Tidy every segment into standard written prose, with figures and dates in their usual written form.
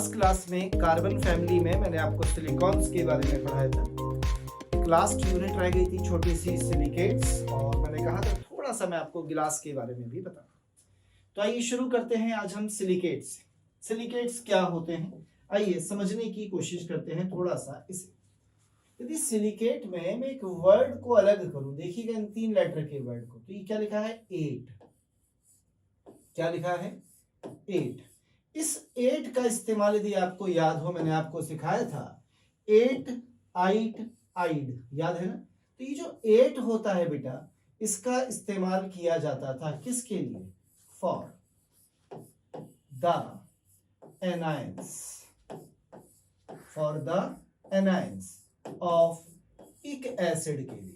Last class में carbon family में मैंने आपको सिलिकॉन्स के बारे में पढ़ाया था। लास्ट यूनिट रह गई थी छोटी सी सिलिकेट्स, और मैंने कहा था थोड़ा सा मैं आपको गिलास के बारे में भी बताऊं। तो आइए शुरू करते हैं आज हम सिलिकेट्स से। सिलिकेट्स क्या होते हैं, आइए समझने की कोशिश करते हैं थोड़ा सा इसे। यदि सिलिकेट में मैं एक वर्ड को अलग करूं, देखिएगा इन 3 लेटर के वर्ड को, तो ये क्या लिखा है 8। क्या लिखा है 8। इस 8 का इस्तेमाल यदि आपको याद हो, मैंने आपको सिखाया था 8 आइट आइड, याद है ना। तो ये जो 8 होता है बेटा, इसका इस्तेमाल किया जाता था किसके लिए, for the anions, for the anions of इक एसिड के लिए।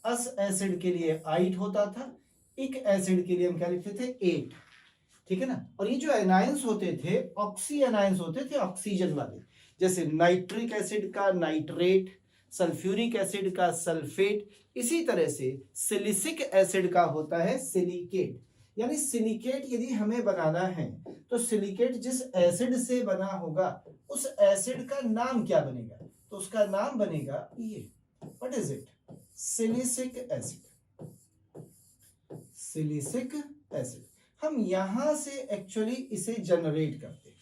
अस एसिड के लिए आइट होता था, इक एसिड के लिए हम क्या लिखते थे 8, ठीक है ना। और ये जो एनायंस होते थे ऑक्सी एनायंस होते थे, ऑक्सीजन वाले, जैसे नाइट्रिक एसिड का नाइट्रेट, सल्फ्यूरिक एसिड का सल्फेट, इसी तरह से सिलिसिक एसिड का होता है सिलिकेट। यानी सिलिकेट यदि हमें बनाना है तो सिलिकेट जिस एसिड से बना होगा उस एसिड का नाम क्या बनेगा, तो उसका नाम बनेगा ये, what is it, silicic acid. Silicic acid हम यहां से एक्चुअली इसे जनरेट करते हैं।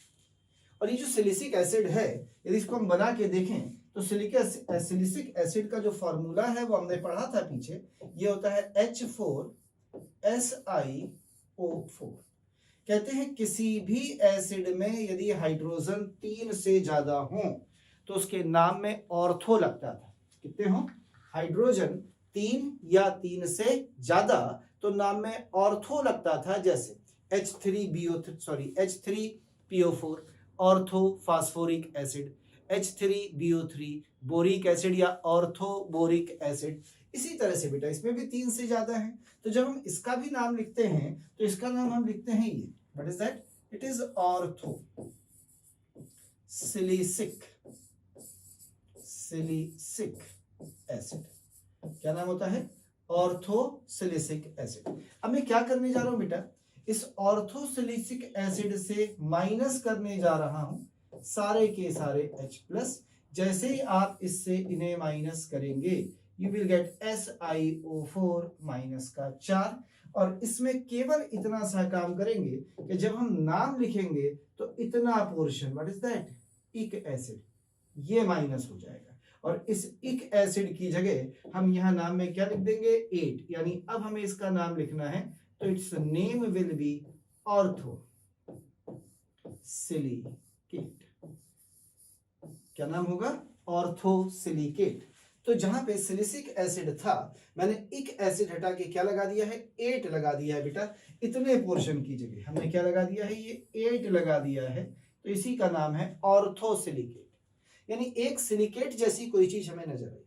और ये जो सिलिसिक एसिड है, यदि इसको हम बना के देखें तो सिलिसिक एसिड का जो फॉर्मूला है वो हमने पढ़ा था पीछे, ये होता है H4SiO4। कहते हैं किसी भी एसिड में यदि हाइड्रोजन 3 से ज्यादा हो तो उसके नाम में ऑर्थो लगता था। कितने हो, हाइड्रोजन 3 या 3 से ज्यादा तो नाम में ऑर्थो लगता था, जैसे H3PO4 ortho phosphoric acid, H3BO3 boric acid या ऑर्थो बोरिक एसिड। इसी तरह से बेटा इसमें भी 3 से ज्यादा है, तो जब हम इसका भी नाम लिखते हैं तो इसका नाम हम लिखते हैं ये, what is that, it is ortho silicic acid. क्या नाम होता है, ऑर्थोसिलिसिक एसिड। अब मैं क्या करने जा रहा हूं बेटा, इस ऑर्थोसिलिसिक एसिड से माइनस करने जा रहा हूं सारे के सारे H+। जैसे ही आप इससे इन्हें माइनस करेंगे you will get SiO4 minus का 4। और इसमें केवल इतना सा काम करेंगे कि जब हम नाम लिखेंगे तो इतना पोर्शन, व्हाट इज दैट, इक एसिड, ये माइनस हो जाएगा। और इस इक एसिड की जगह हम यहां नाम में क्या लिख देंगे 8। यानी अब हमें इसका नाम लिखना है तो it's name will be ortho silicate. क्या नाम होगा, ऑर्थोसिलिकेट। तो जहां पे सिलिसिक एसिड था मैंने इक एसिड हटा के क्या लगा दिया है 8 लगा दिया है बेटा। इतने पोर्शन की जगह हमने क्या लगा दिया है, ये 8 लगा दिया है, तो इसी का नाम है ऑर्थोसिलिकेट। यानी एक सिलिकेट जैसी कोई चीज हमें नजर आई।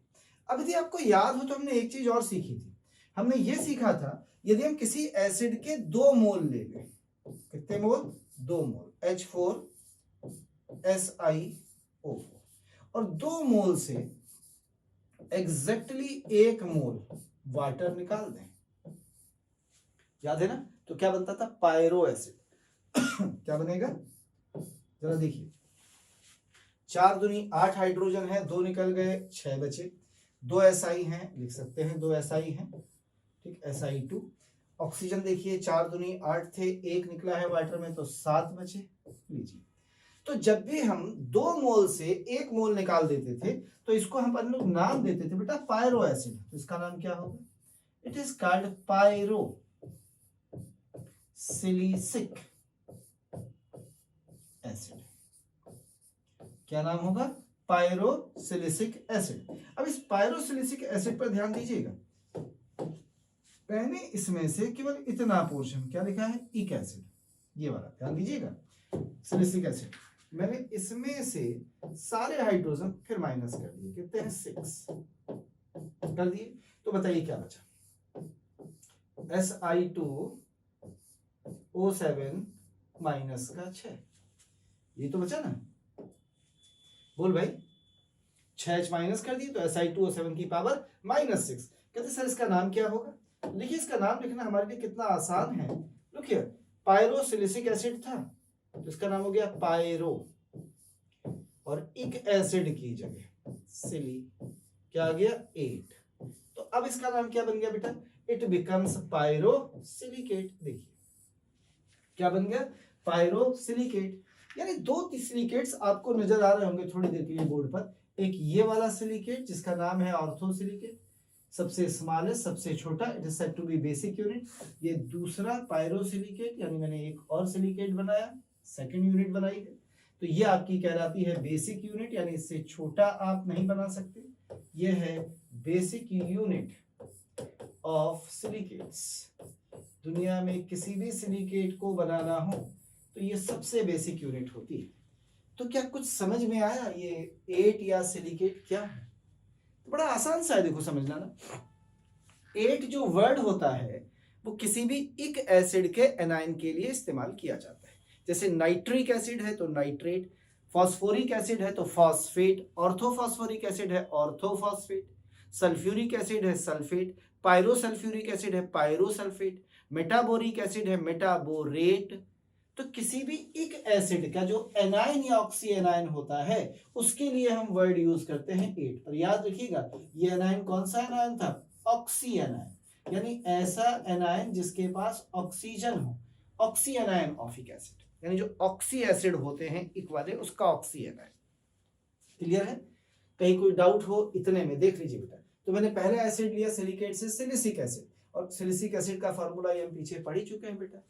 अब यदि आपको याद हो तो हमने एक चीज और सीखी थी, हमने ये सीखा था यदि हम किसी एसिड के 2 मोल ले लें, कितने मोल, 2 मोल H4SiO4, और 2 मोल से एग्जैक्टली 1 मोल वाटर निकाल दें, याद है ना, तो क्या बनता था, पायरो एसिड। क्या बनेगा, जरा देखिए, 4 दूनी 8 हाइड्रोजन है, 2 निकल गए 6 बचे, 2 Si हैं, लिख सकते हैं 2 Si हैं, ठीक, Si2। ऑक्सीजन देखिए 4 दूनी 8 थे, 1 निकला है वाटर में तो 7 बचे, लीजिए। तो जब भी हम 2 मोल से 1 मोल निकाल देते थे तो इसको हम लोग नाम देते थे बेटा पायरो एसिड। तो इसका नाम क्या होगा, it is called pyro silicic acid. क्या नाम होगा, पायरोसिलिसिक एसिड। अब इस पायरोसिलिसिक एसिड पर ध्यान दीजिएगा, मैंने इसमें से केवल इतना पोर्शन क्या लिखा है, इक एसिड, ये वाला ध्यान दीजिएगा, सिलिसिक एसिड। मैंने इसमें से सारे हाइड्रोजन फिर माइनस कर दिए, कितने हैं 6 कर दिए। तो बताइए क्या बचा, Si2O7 माइनस का 6, ये तो बचा ना, बोल भाई, 6 माइनस कर दिए तो Si2O7 की पावर -6। कहते सर इसका नाम क्या होगा, देखिए इसका नाम लिखना हमारे लिए कितना आसान है। लुक हियर, पायरोसिलिसिक एसिड था तो इसका नाम हो गया पायरो और इक एसिड की जगह सिली क्या आ गया 8। तो अब इसका नाम क्या बन गया बेटा, इट बिकम्स पायरोसिलिकेट। देखिए क्या बन गया, पायरोसिलिकेट। यानी दो सिलिकेट्स आपको नजर आ रहे होंगे थोड़ी देर के लिए बोर्ड पर। एक ये वाला सिलिकेट जिसका नाम है ऑर्थोसिलिकेट, सबसे स्मॉलेस्ट सबसे छोटा, it is said to be basic unit. ये दूसरा पायरोसिलिकेट, यानी मैंने एक और सिलिकेट बनाया, सेकंड यूनिट बनाई है, तो ये आपकी कहलाती है बेसिक यूनिट, यानी इससे छोटा आप नहीं बना सकते। ये है बेसिक यूनिट ऑफ सिलिकेट्स। दुनिया में किसी भी सिलिकेट को बनाना हो तो ये सबसे बेसिक यूनिट होती है। तो क्या कुछ समझ में आया ये 8 या सिलिकेट क्या है? तो बड़ा आसान सा है, देखो समझना ना। 8 जो वर्ड होता है वो किसी भी इक एसिड के एनाइन के लिए इस्तेमाल किया जाता है। जैसे नाइट्रिक एसिड है तो नाइट्रेट, फॉस्फोरिक एसिड है तो फॉस्फेट, ऑर्थोफॉस्फोरिक एसिड है ऑर्थोफॉस्फेट, सल्फ्यूरिक एसिड है सल्फेट, पायरोसल्फ्यूरिक एसिड है पायरोसल्फेट, मेटाबोरिक एसिड है मेटाबोरेट। तो किसी भी इक एसिड का जो एनाइन या ऑक्सी एनाइन होता है उसके लिए हम वर्ड यूज करते हैं 8। पर याद रखिएगा ये एनाइन कौन सा एनाइन था, ऑक्सी एनाइन, यानी ऐसा एनाइन जिसके पास ऑक्सीजन हो, ऑक्सी एनाइन ऑफ इक एसिड, यानी जो ऑक्सी एसिड होते हैं इक वाले उसका ऑक्सी एनाइन। क्लियर है? कहीं कोई डाउट हो इतने में देख लीजिए बेटा। तो मैंने पहला एसिड लिया सिलिकेट से सिलिसिक एसिड, और सिलिसिक एसिड का फार्मूला ये हम पीछे पढ़ ही चुके हैं बेटा,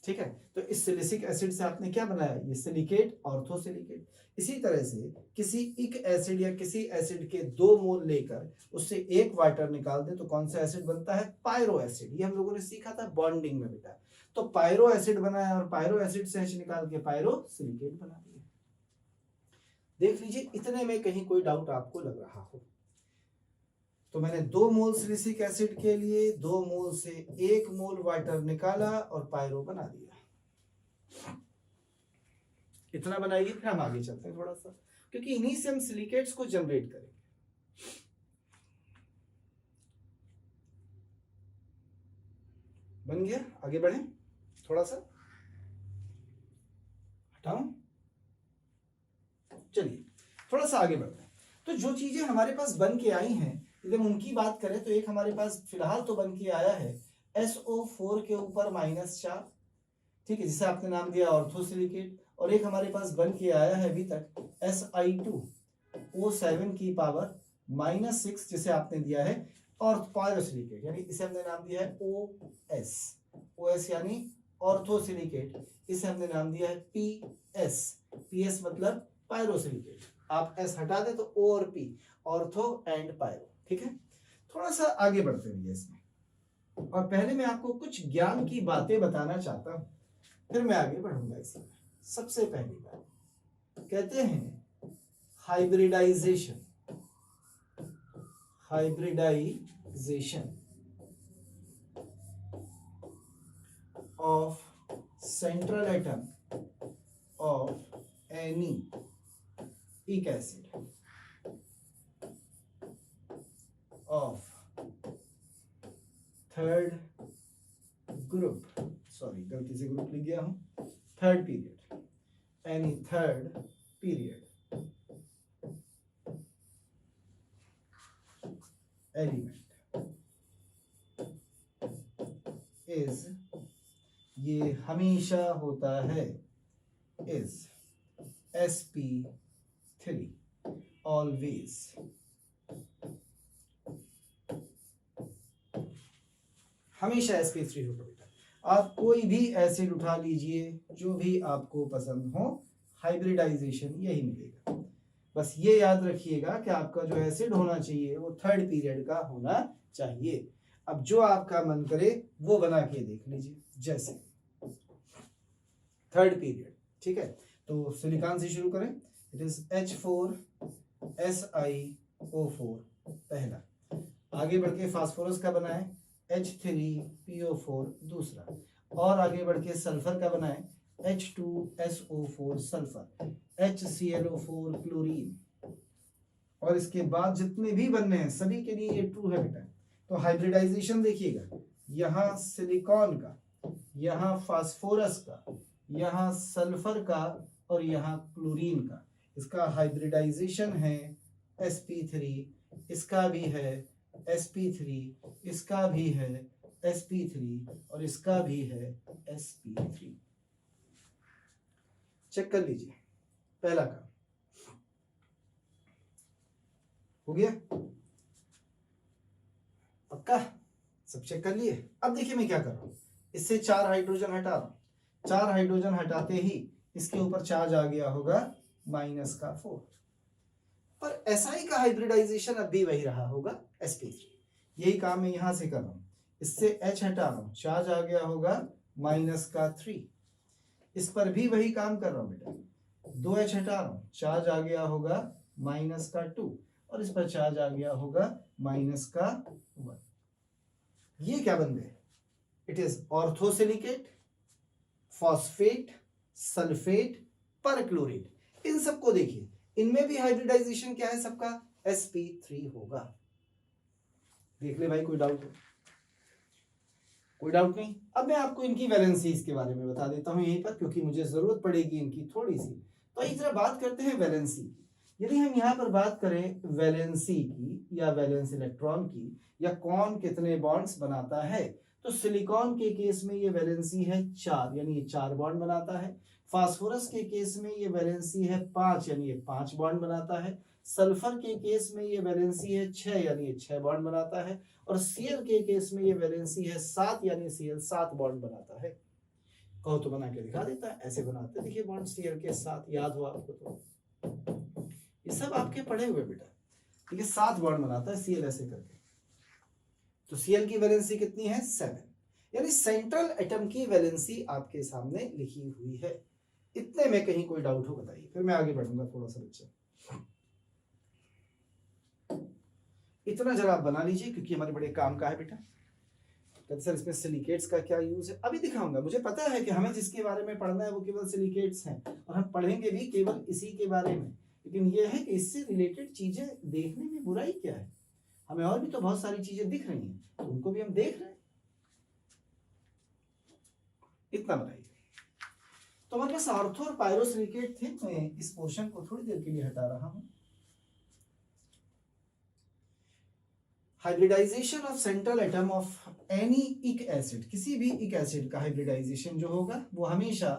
ठीक है। तो इस सिलिसिक एसिड से आपने क्या बनाया, ये सिलिकेट ऑर्थोसिलिकेट। इसी तरह से किसी इक एसिड या किसी एसिड के 2 मोल लेकर उससे एक वाटर निकाल दें तो कौन सा एसिड बनता है, पायरो एसिड। ये हम लोगों ने सीखा था बॉन्डिंग में बेटा। तो पायरो एसिड बनाया और पायरो एसिड से H निकाल के पायरोसिलिकेट बना दिया। देख लीजिए इतने में कहीं कोई डाउट आपको लग रहा हो। तो मैंने 2 मोल सिलिसिक एसिड के लिए 2 मोल से 1 मोल वाटर निकाला और पायरो बना दिया। इतना बनाइए, फिर हम आगे चलते हैं थोड़ा सा, क्योंकि इन्हीं से हम सिलिकेट्स को जनरेट करेंगे। बन गया, आगे बढ़े थोड़ा सा, हटाऊं, चलिए थोड़ा सा आगे बढ़ते हैं। तो जो चीजें हमारे पास बन के आई हैं, यदि हम उनकी बात करें तो एक हमारे पास फिलहाल तो बन के आया है SO4 के ऊपर -4, ठीक है, जिसे आपने नाम दिया ऑर्थोसिलिकेट। और एक हमारे पास बन के आया है अभी तक Si2O7 की पावर -6, जिसे आपने दिया है पायरोसिलिकेट, यानी इसे हमने नाम दिया है OS यानी ऑर्थोसिलिकेट। इसे हमने नाम दिया है PS मतलब पायरोसिलिकेट। आप S हटा दे तो O और P, ऑर्थो एंड पायरो, ठीक है। थोड़ा सा आगे बढ़ते रहिए इसमें, और पहले मैं आपको कुछ ज्ञान की बातें बताना चाहता हूं, फिर मैं आगे बढ़ूंगा इसमें। सबसे पहली बात कहते हैं hybridization. Hybridization of central atom of any इक acid of third group, sorry गलती से ग्रुप लिख गया हूं, third period, any third period element is, ये हमेशा होता है, इज sp3 ऑलवेज। हमेशा sp3 होगा बेटा। आप कोई भी एसिड उठा लीजिए जो भी आपको पसंद हो, हाइब्रिडाइजेशन यही मिलेगा। बस ये याद रखिएगा कि आपका जो एसिड होना चाहिए वो थर्ड पीरियड का होना चाहिए। अब जो आपका मन करे वो बना के देख लीजिए, जैसे थर्ड पीरियड, ठीक है। तो सिलिकॉन से शुरू करें, इट इज H4SiO4 पहला। आगे बढ़ के फास्फोरस का बनाए H3PO4 दूसरा, और आगे बढ़ के सल्फर का बनाए H2SO4 सल्फर, HClO4 क्लोरीन, और इसके बाद जितने भी बनने हैं सभी के लिए ये ट्रू है बेटा। तो हाइब्रिडाइजेशन देखिएगा, यहाँ सिलिकॉन का, यहाँ फास्फोरस का, यहाँ सल्फर का और यहाँ क्लोरीन का, इसका हाइब्रिडाइजेशन है sp3, इसका भी है sp3, इसका भी है sp3 और इसका भी है sp3। चेक कर लीजिए, पहला काम हो गया, पक्का सब चेक कर लिए। अब देखिए मैं क्या कर रहा हूं, इससे 4 हाइड्रोजन हटा रहा हूं, 4 हाइड्रोजन हटाते ही इसके ऊपर चार्ज आ गया होगा -4, पर SI का हाइब्रिडाइजेशन अब भी वही रहा होगा sp3। यही काम मैं यहां से कर रहा हूं, इससे H हटा रहा हूं, चार्ज आ गया होगा -3। इस पर भी वही काम कर रहा हूं बेटा, 2H हटा रहा हूं, चार्ज आ गया होगा -2 और इस पर चार्ज आ गया होगा -1। ये क्या बन गए, it is orthosilicate, phosphate, sulphate, perchlorate. इन सबको देखिए, इनमें भी हाइब्रिडाइजेशन क्या है सबका, sp3 होगा। देख ले भाई, कोई डाउट हो? कोई डाउट नहीं। अब मैं आपको इनकी वैलेंसीज के बारे में बता देता हूं यहीं पर, क्योंकि मुझे जरूरत पड़ेगी इनकी थोड़ी सी। तो इस तरह बात करते हैं वैलेंसी की। यदि हम यहाँ पर बात करें वैलेंसी की या वैलेंस इलेक्ट्रॉन की, या कौन कितने बॉन्ड्स बनाता है, तो सिलिकॉन के केस में ये वैलेंसी है 4, यानी ये 4 बॉन्ड बनाता है। फास्फोरस के केस में ये वैलेंसी है 5, यानी ये 5 बॉन्ड बनाता है। सल्फर के केस में ये वैलेंसी है 6, यानी ये 6 बॉन्ड बनाता है। और Cl के केस में ये वैलेंसी है 7, यानी Cl 7 बॉन्ड बनाता है। कहो तो बना के दिखा देता है, ऐसे बनाते देखिए बॉन्ड Cl के साथ, याद हो आपको तो ये सब आपके पढ़े हुए बेटा, ठीक है। 7 बॉन्ड बनाता है Cl ऐसे करके। तो Cl की वैलेंसी कितनी है, 7, यानी सेंट्रल एटम की वैलेंसी आपके सामने लिखी हुई है। इतने में कहीं कोई डाउट हो बताइए, फिर मैं आगे बढ़ूंगा थोड़ा सा बच्चा। इतना जरा आप बना लीजिए, क्योंकि हमारे बड़े काम का है बेटा। कहते सर इसमें सिलिकेट्स का क्या यूज है, अभी दिखाऊंगा। मुझे पता है कि हमें जिसके बारे में पढ़ना है वो केवल सिलिकेट्स हैं, और हम पढ़ेंगे भी केवल इसी के बारे में। लेकिन यह है कि इससे रिलेटेड चीजें देखने में बुराई क्या है, हमें और भी तो बहुत सारी चीजें दिख रही हैं, तो उनको भी हम देख रहे हैं। इतना बताइए। तो हमारे पास ऑर्थो और पायरोसिलिकेट थे। मैं इस पोर्शन को थोड़ी देर के लिए हटा रहा हूं। Hybridization of central atom of any इक एसिड, किसी भी इक एसिड का हाइब्रिडाइजेशन जो होगा वो हमेशा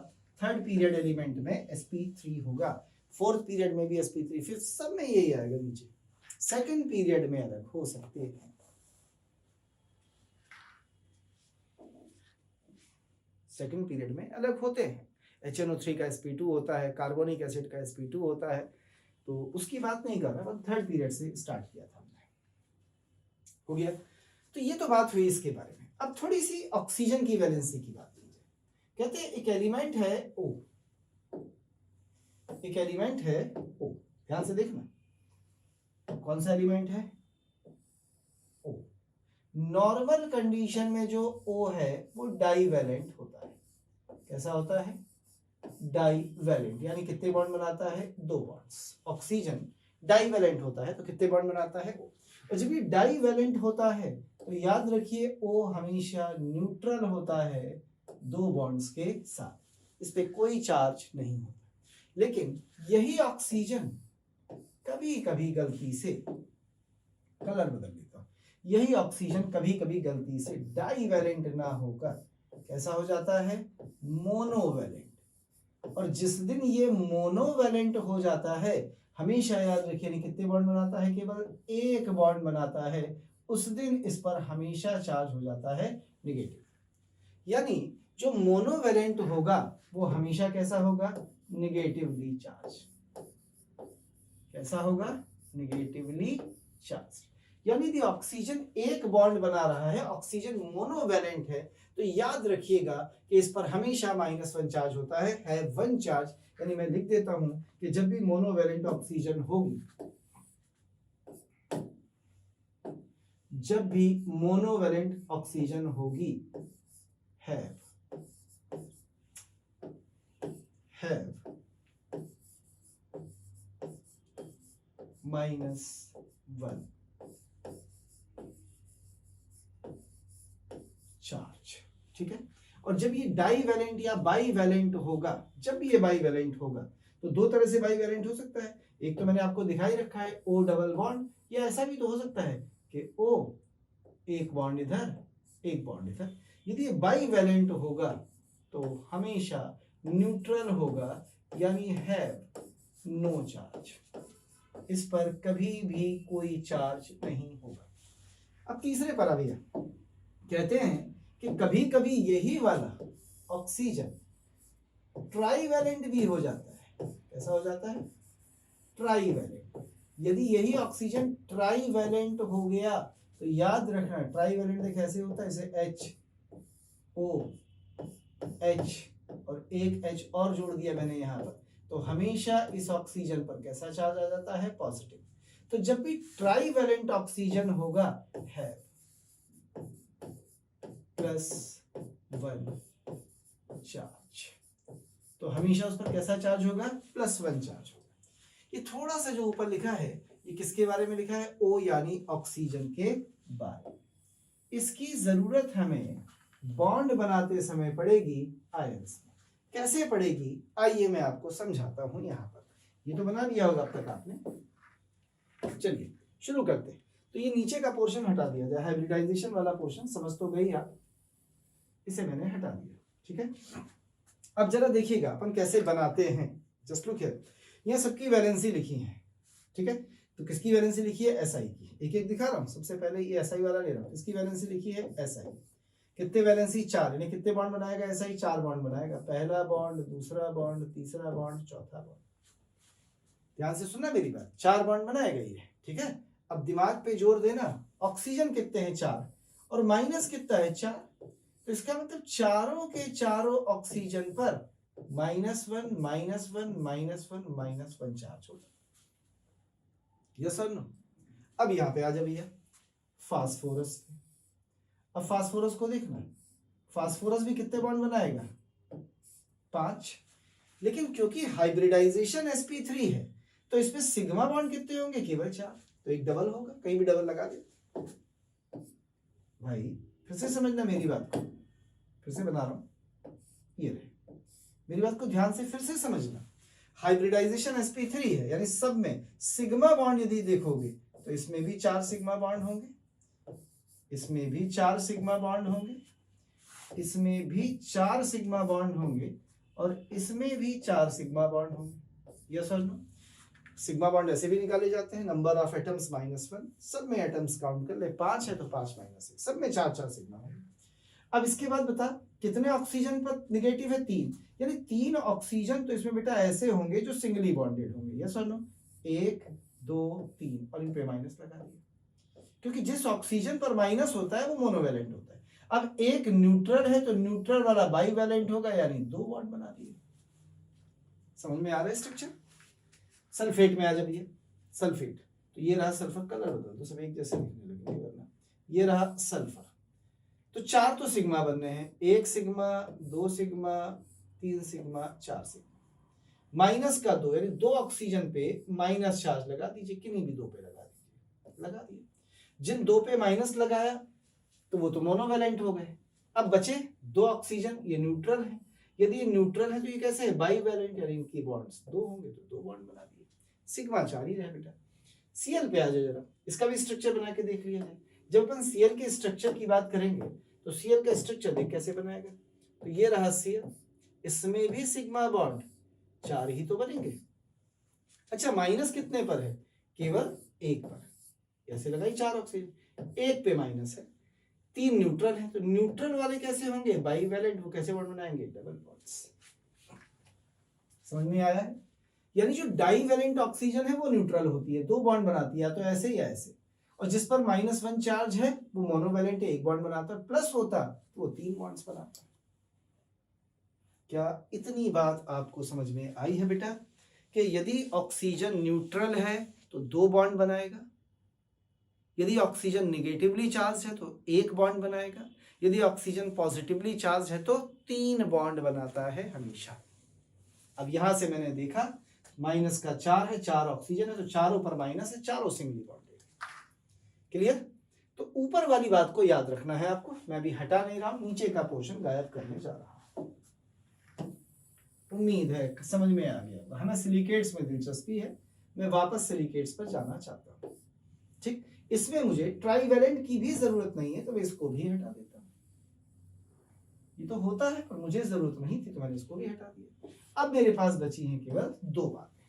3rd पीरियड एलिमेंट में sp3 होगा, 4th पीरियड में भी sp3, 5th सब में यही आएगा नीचे। 2nd पीरियड में अलग हो सकते हैं। सेकंड पीरियड में अलग होते हैं। HNO3 का sp2 होता है, कार्बोनिक एसिड का sp2 होता है, तो उसकी बात नहीं कर रहा, बस 3rd पीरियड से स्टार्ट किया था हमने। हो गया। तो ये तो बात हुई इसके बारे में। अब थोड़ी सी ऑक्सीजन की वैलेंसी की बात कीजिए। कहते हैं एक एलिमेंट है O, एक एलिमेंट है O, ध्यान से देखना कौन सा एलिमेंट है, O। नॉर्मल कंडीशन में जो O है वो डाईवैलेंट होता है। कैसा होता है, डाईवैलेंट, यानी कितने बॉन्ड बनाता है, 2 बॉन्ड्स। ऑक्सीजन डाईवैलेंट होता है तो कितने बॉन्ड बनाता है, और जब ये डाईवैलेंट होता है तो याद रखिए O हमेशा न्यूट्रल होता है 2 बॉन्ड्स के साथ, इस पे कोई चार्ज नहीं होता। लेकिन यही ऑक्सीजन कभी कभी गलती से, कलर बदल देता हूं, यही ऑक्सीजन कभी कभी गलती से डाईवैलेंट ना होकर कैसा हो जाता है, मोनोवैलेंट। और जिस दिन ये मोनोवैलेंट हो जाता है, हमेशा याद रखिए कितने बॉन्ड बनाता है, केवल 1 बॉन्ड बनाता है, उस दिन इस पर हमेशा चार्ज हो जाता है नेगेटिव। यानी जो मोनोवैलेंट होगा वो हमेशा कैसा होगा, नेगेटिवली चार्ज। कैसा होगा, नेगेटिवली चार्ज। यानी यदि ऑक्सीजन 1 बॉन्ड बना रहा है, ऑक्सीजन मोनोवैलेंट है, तो याद रखिएगा कि इस पर हमेशा -1 चार्ज होता है 1 चार्ज। यानी मैं लिख देता हूं कि जब भी मोनोवैलेंट ऑक्सीजन होगी, जब भी मोनोवैलेंट ऑक्सीजन होगी, हैव -1 चार्ज, ठीक है। और जब ये डाईवैलेंट या बाईवैलेंट होगा, जब भी ये बाईवैलेंट होगा, तो दो तरह से बाई वैलेंट हो सकता है। एक तो मैंने आपको दिखाई रखा है O डबल बॉन्ड, या ऐसा भी तो हो सकता है कि O एक बॉन्ड इधर एक बॉन्ड इधर। यदि ये बाई वैलेंट होगा तो हमेशा न्यूट्रल होगा, यानी हैव नो चार्ज, इस पर कभी भी कोई चार्ज नहीं होगा। अब तीसरे पर आ भैया, कहते हैं कि कभी कभी यही वाला ऑक्सीजन ट्राईवैलेंट भी हो जाता है। कैसा हो जाता है? ट्राईवैलेंट। यदि यही ऑक्सीजन ट्राईवैलेंट हो गया तो याद रखना, ट्राईवैलेंट कैसे होता है? जैसे HO H और एक H और जोड़ दिया मैंने यहाँ पर, तो हमेशा इस ऑक्सीजन पर कैसा चार्ज आ जाता है? पॉजिटिव। तो जब भी ट्राईवैलेंट ऑक्सीजन होगा है +1 चार्ज, तो हमेशा उस पर कैसा चार्ज होगा? +1 चार्ज होगा। ये थोड़ा सा जो ऊपर लिखा है ये किसके बारे में लिखा है? O यानी ऑक्सीजन के बारे में। इसकी जरूरत हमें बॉन्ड बनाते समय पड़ेगी आयंस में। कैसे पड़ेगी आइए मैं आपको समझाता हूं। यहाँ पर ये तो बना लिया होगा अब तक आपने। चलिए शुरू करते हैं। तो ये नीचे का पोर्शन हटा दिया जाए, हाइब्रिडाइजेशन वाला पोर्शन समझ तो गई आप, इसे मैंने हटा दिया। ठीक है, अब जरा देखिएगा अपन कैसे बनाते हैं। जस्ट लुक हियर, यहाँ सबकी वैलेंसी लिखी है। ठीक है, तो किसकी वैलेंसी लिखी है? SI की। एक एक दिखा रहा हूँ। सबसे पहले ये SI वाला ले रहा हूँ। इसकी वैलेंसी लिखी है SI। कितने वैलेंसी? 4। यानी कितने बॉन्ड बनाएगा SI? 4 बॉन्ड बनाएगा। पहला बॉन्ड, दूसरा बॉन्ड, तीसरा बॉन्ड, चौथा बॉन्ड। ध्यान से सुनना मेरी बात, 4 बॉन्ड बनाएगा ये। ठीक है, अब दिमाग पे जोर देना। ऑक्सीजन कितने हैं? 4, और माइनस कितना है? 4। तो इसका मतलब चारों के चारों ऑक्सीजन पर -1 -1 -1 -1 चार्ज होगा। यस और नो? अब यहां पे आ जा भैया फास्फोरस। अब फास्फोरस को देखना, फास्फोरस भी कितने बॉन्ड बनाएगा? 5। लेकिन क्योंकि हाइब्रिडाइजेशन sp3 है तो इसमें सिग्मा बॉन्ड कितने होंगे? केवल 4। तो एक डबल होगा, कहीं भी डबल लगा दे भाई। फिर से समझना मेरी बात को, फिर से बना रहा हूं, ये रहे मेरी बात को ध्यान से फिर से समझना। हाइब्रिडाइजेशन sp3 है, यानी सब में सिग्मा बॉन्ड यदि देखोगे तो इसमें भी 4 सिग्मा बॉन्ड होंगे, इसमें भी 4 सिग्मा बॉन्ड होंगे, इसमें भी 4 सिग्मा बॉन्ड होंगे, और इसमें भी 4 सिग्मा बॉन्ड होंगे। यस और नो? सिग्मा बॉन्ड ऐसे भी निकाले जाते हैं, नंबर ऑफ एटम्स -1। सब में एटम्स काउंट कर ले, 5 है तो 5 -1, सब में 4 सिग्मा होंगे। अब इसके बाद बता कितने ऑक्सीजन पर निगेटिव है? 3। यानी 3 ऑक्सीजन तो इसमें बेटा ऐसे होंगे जो सिंगली बॉन्डेड होंगे। यस और नो? 1 2 3, और इन पे माइनस लगा दिया, क्योंकि जिस ऑक्सीजन पर माइनस होता है वो मोनोवैलेंट होता है। अब एक न्यूट्रल है तो न्यूट्रल वाला बाईवैलेंट होगा, यानी 2 बॉन्ड बना दिए। समझ में आ रहा है स्ट्रक्चर? सल्फेट में आ जा भैया, सल्फेट। तो ये रहा सल्फर, कलर होता तो सब एक जैसे लिखने लगे, वरना ये रहा सल्फर। तो 4 तो सिग्मा बनने हैं, 1 sigma, 2 sigma, 3 sigma, 4 sigma. Minus का 2, यानी 2 ऑक्सीजन पे माइनस चार्ज लगा दीजिए, किन्हीं भी 2 पे लगा दीजिए, लगा दिए। जिन 2 पे माइनस लगाया तो वो तो मोनोवैलेंट हो गए। अब बचे 2 ऑक्सीजन, ये न्यूट्रल है। यदि ये न्यूट्रल है तो ये कैसे है? बाईवैलेंट, यानी इनकी बॉन्ड्स 2 होंगे तो 2 बॉन्ड बना दिए। सिग्मा 4 ही रहे बेटा। Cl पे आ जाए जरा, इसका भी स्ट्रक्चर बना के देख लिया जाए। जब अपन Cl के स्ट्रक्चर की बात करेंगे तो Cl का स्ट्रक्चर देख कैसे बनाएगा। तो ये रहा Cl, इसमें भी सिग्मा बॉन्ड 4 ही तो बनेंगे। अच्छा, माइनस कितने पर है? केवल 1 पर। ऐसे लगाई 4 ऑक्सीजन, 1 पे माइनस है, 3 न्यूट्रल है, तो न्यूट्रल वाले कैसे होंगे? बाईवैलेंट। वो कैसे बॉन्ड बनाएंगे? Double bonds. समझ में आया है? यानी जो डाईवैलेंट ऑक्सीजन है वो न्यूट्रल होती है, 2 बॉन्ड बनाती है, या तो ऐसे या ऐसे। और जिस पर -1 चार्ज है वो मोनोवैलेंट है, 1 बॉन्ड बनाता है। प्लस होता तो वो 3 बॉन्ड्स बनाता। क्या इतनी बात आपको समझ में आई है बेटा कि यदि ऑक्सीजन न्यूट्रल है तो 2 बॉन्ड बनाएगा, यदि ऑक्सीजन निगेटिवली चार्ज है तो 1 बॉन्ड बनाएगा, यदि ऑक्सीजन पॉजिटिवली चार्ज है तो 3 बॉन्ड बनाता है हमेशा। अब यहां से मैंने देखा माइनस का 4 है, 4 ऑक्सीजन है, तो चारों पर माइनस है, चारों सिंगली बॉन्डेड। क्लियर? तो ऊपर वाली बात को याद रखना है आपको। मैं भी हटा नहीं रहा हूं, नीचे का पोर्शन गायब करने जा रहा हूं। उम्मीद है समझ में आ गया। हमें सिलिकेट्स में दिलचस्पी है, मैं वापस सिलिकेट्स पर जाना चाहता हूँ। ठीक, इसमें मुझे ट्राईवैलेंट की भी जरूरत नहीं है, तो मैं इसको भी हटा देता हूँ। ये तो होता है पर मुझे जरूरत नहीं थी, तो मैंने इसको भी हटा दिया। अब मेरे पास बची हैं केवल दो बातें।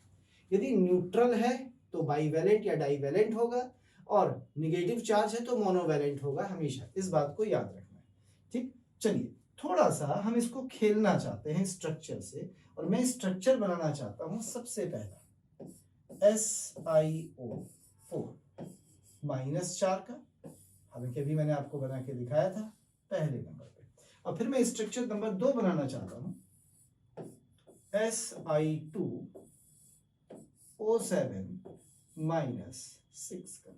यदि न्यूट्रल है तो बाईवैलेंट या डाईवैलेंट होगा, और निगेटिव चार्ज है तो मोनोवैलेंट होगा। हमेशा इस बात को याद रखना है। ठीक, चलिए थोड़ा सा हम इसको खेलना चाहते हैं स्ट्रक्चर से, और मैं स्ट्रक्चर बनाना चाहता हूं सबसे पहला SiO4 -4 का, हालांकि अभी मैंने आपको बना के दिखाया था पहले नंबर पे। और फिर मैं स्ट्रक्चर नंबर 2 बनाना चाहता हूं Si2O7 -6 का,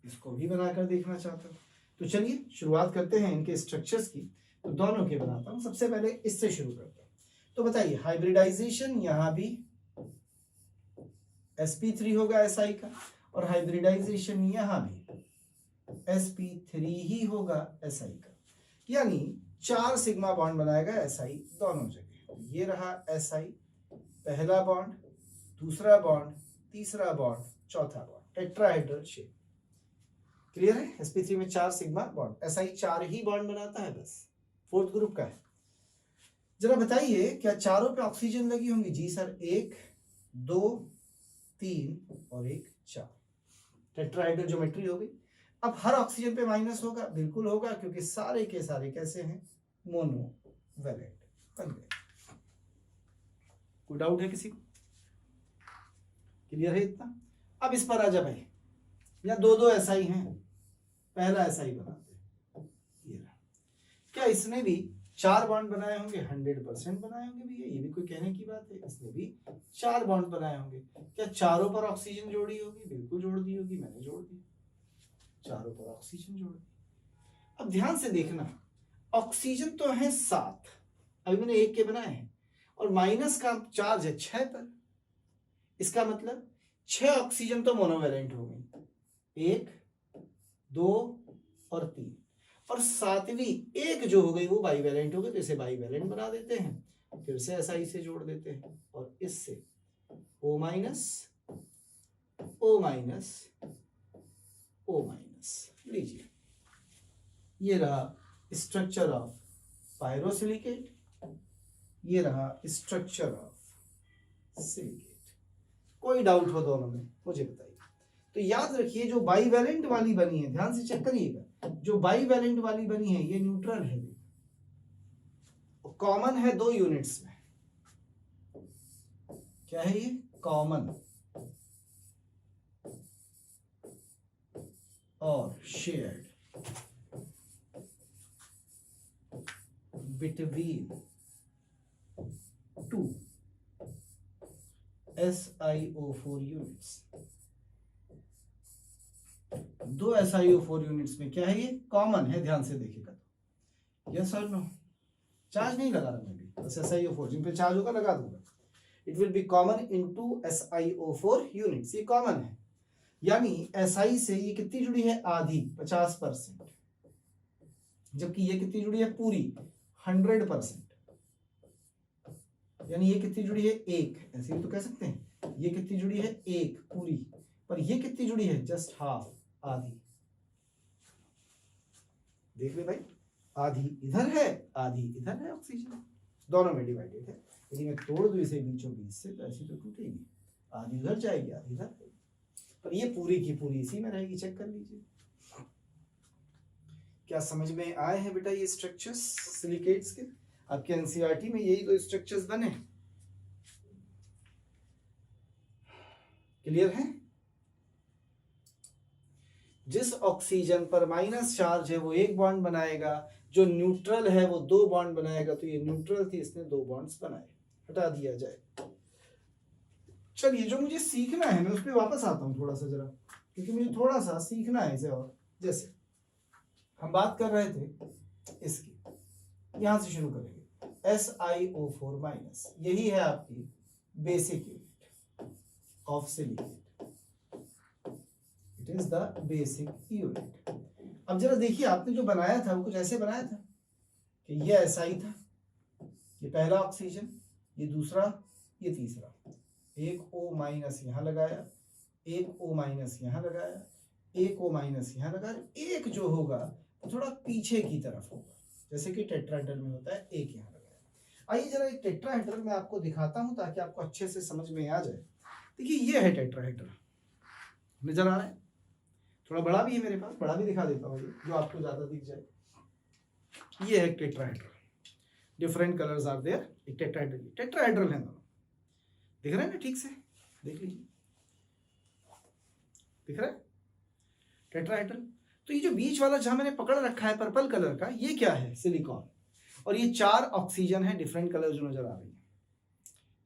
इसको भी बनाकर देखना चाहता हूं। तो चलिए शुरुआत करते हैं इनके स्ट्रक्चर्स की। तो दोनों के बनाता हूं, सबसे पहले इससे शुरू करता हूं। तो बताइए, हाइब्रिडाइजेशन यहां भी sp3 होगा Si का, और हाइब्रिडाइजेशन यहां भी sp3 ही होगा Si का, यानी 4 सिग्मा बॉन्ड बनाएगा Si दोनों जगह। ये रहा Si, पहला बॉन्ड, दूसरा बॉन्ड, तीसरा बॉन्ड, चौथा बॉन्ड, टेट्राहेड्रल शेप। क्लियर है? sp3 में 4 सिग्मा बॉन्ड, Si 4 ही बॉन्ड बनाता है, बस 4th ग्रुप का है। जरा बताइए, क्या चारों पे ऑक्सीजन लगी होंगी? जी सर, 1 2 3 और 1 4, टेट्राहेड्रल ज्योमेट्री हो गई। अब हर ऑक्सीजन पे माइनस होगा, बिल्कुल होगा, क्योंकि सारे के सारे कैसे हैं? मोनोवैलेंट बन गए। कोई डाउट है किसी को? क्लियर है इतना? अब इस पर आ जा भाई, या दो Si हैं, पहला Si बनाते हैं। ये रहा। क्या इसने भी 4 बॉन्ड बनाए होंगे? 100% बनाए होंगे भैया, ये भी कोई कहने की बात है। इसने भी 4 बॉन्ड बनाए होंगे। क्या चारों पर ऑक्सीजन जोड़ी होगी? बिल्कुल जोड़ दी होगी, मैंने जोड़ दी, चारों पर ऑक्सीजन जोड़ दी। अब ध्यान से देखना, ऑक्सीजन तो है 7, अभी मैंने 1 के बनाए हैं, और माइनस का चार्ज है 6 पर। इसका मतलब 6 ऑक्सीजन तो मोनोवैलेंट हो गई, 1 2 और 3, और 7वीं 1 जो हो गई वो बाईवैलेंट हो गई, तो इसे बाईवैलेंट बना देते हैं। फिर से Si से जोड़ देते हैं, और इससे O minus O minus O minus. लीजिए, ये रहा स्ट्रक्चर ऑफ पायरोसिलिकेट, ये रहा स्ट्रक्चर ऑफ सिलिकेट। कोई डाउट हो दोनों में मुझे बताइए। तो याद रखिए, जो बाईवैलेंट वाली बनी है, ध्यान से चेक करिएगा, जो बाईवैलेंट वाली बनी है ये न्यूट्रल है, कॉमन है 2 यूनिट्स में। क्या है ये? कॉमन और shared between 2 SiO4 units. 2 SiO4 units में क्या है? ये कॉमन है, ध्यान से देखिएगा। यस और नो? चार्ज नहीं लगा रहा मैं भी, बस SiO4 जिन पे चार्ज होगा लगा दूंगा। It will be common in 2 SiO4 units. ये कॉमन है, यानी Si से ये कितनी जुड़ी है? आधी, 50%, जबकि ये कितनी जुड़ी है? पूरी 100%। यानी ये कितनी जुड़ी है? 1, ऐसे भी तो कह सकते हैं। ये कितनी जुड़ी है? 1 पूरी, पर ये कितनी जुड़ी है? जस्ट हाफ, आधी। देख ले भाई, आधी इधर है, आधी इधर है, ऑक्सीजन दोनों में डिवाइडेड है। यदि मैं तोड़ दूं इसे बीचों बीच से, तो ऐसी तो टूटेगी, आधी उधर जाएगी, आधी इधर, पर ये पूरी की पूरी इसी में रहेगी। चेक कर लीजिए। क्या समझ में आए हैं बेटा ये स्ट्रक्चर्स सिलिकेट्स के? आपके एनसीईआरटी में यही 2 स्ट्रक्चर्स बने। क्लियर है? जिस ऑक्सीजन पर माइनस चार्ज है वो 1 बॉन्ड बनाएगा, जो न्यूट्रल है वो 2 बॉन्ड बनाएगा। तो ये न्यूट्रल थी, इसने 2 बॉन्ड्स बनाए, हटा दिया जाए। चलिए, जो मुझे सीखना है मैं उस पर वापस आता हूं थोड़ा सा, जरा, क्योंकि मुझे थोड़ा सा सीखना है इसे। और जैसे हम बात कर रहे थे इसकी, यहां से शुरू करेंगे। SiO4 माइनस, यही है आपकी basic unit of silicate, it is the basic unit. अब जरा देखिए, आपने जो बनाया था वो कुछ ऐसे बनाया था कि ये Si था, ये पहला ऑक्सीजन, ये दूसरा, ये तीसरा, एक O माइनस यहाँ लगाया, एक O माइनस यहाँ लगाया, एक O माइनस यहाँ लगाया, एक जो होगा वो थोड़ा पीछे की तरफ होगा, जैसे कि टेट्राहेड्रल में होता है, एक यहाँ लगाया। आइए जरा एक टेट्राहेड्रल में आपको दिखाता हूँ ताकि आपको अच्छे से समझ में आ जाए। देखिए ये है टेट्राहेड्रल, नजर आ रहा है, थोड़ा बड़ा भी है मेरे पास, बड़ा भी दिखा देता हूँ जो आपको ज्यादा दिख जाए। ये है tetrahedral, different colours are there, एक टेट्राहेड्रल है दोनों, दिख रहा है ना, ठीक से देख लीजिए, दिख रहा है टेट्राहेड्रल। तो ये जो बीच वाला जहां मैंने पकड़ रखा है पर्पल कलर का, ये क्या है, सिलिकॉन, और ये 4 ऑक्सीजन है, डिफरेंट कलर जो नजर आ रही है,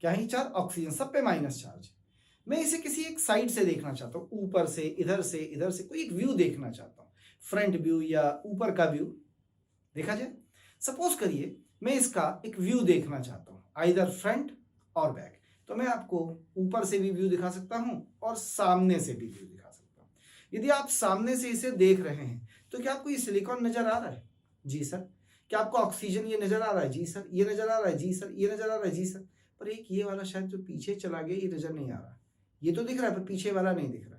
क्या है, 4 ऑक्सीजन, सब पे माइनस चार्ज। मैं इसे किसी एक साइड से देखना चाहता हूँ, ऊपर से, इधर से कोई एक व्यू देखना चाहता हूँ, फ्रंट व्यू या ऊपर का व्यू देखा जाए। सपोज करिए मैं इसका एक व्यू देखना चाहता हूँ, आइदर फ्रंट और बैक, तो मैं आपको ऊपर से भी व्यू दिखा सकता हूँ और सामने से भी व्यू दिखा सकता हूँ। यदि आप सामने से इसे देख रहे हैं तो क्या आपको ये सिलिकॉन नजर आ रहा है? जी सर। क्या आपको ऑक्सीजन ये नजर आ रहा है? जी सर। ये नजर आ रहा है? जी सर। ये नजर आ रहा है? जी सर। पर एक ये वाला शायद जो पीछे चला गया, ये नजर नहीं आ रहा, ये तो दिख रहा है पर पीछे वाला नहीं दिख रहा।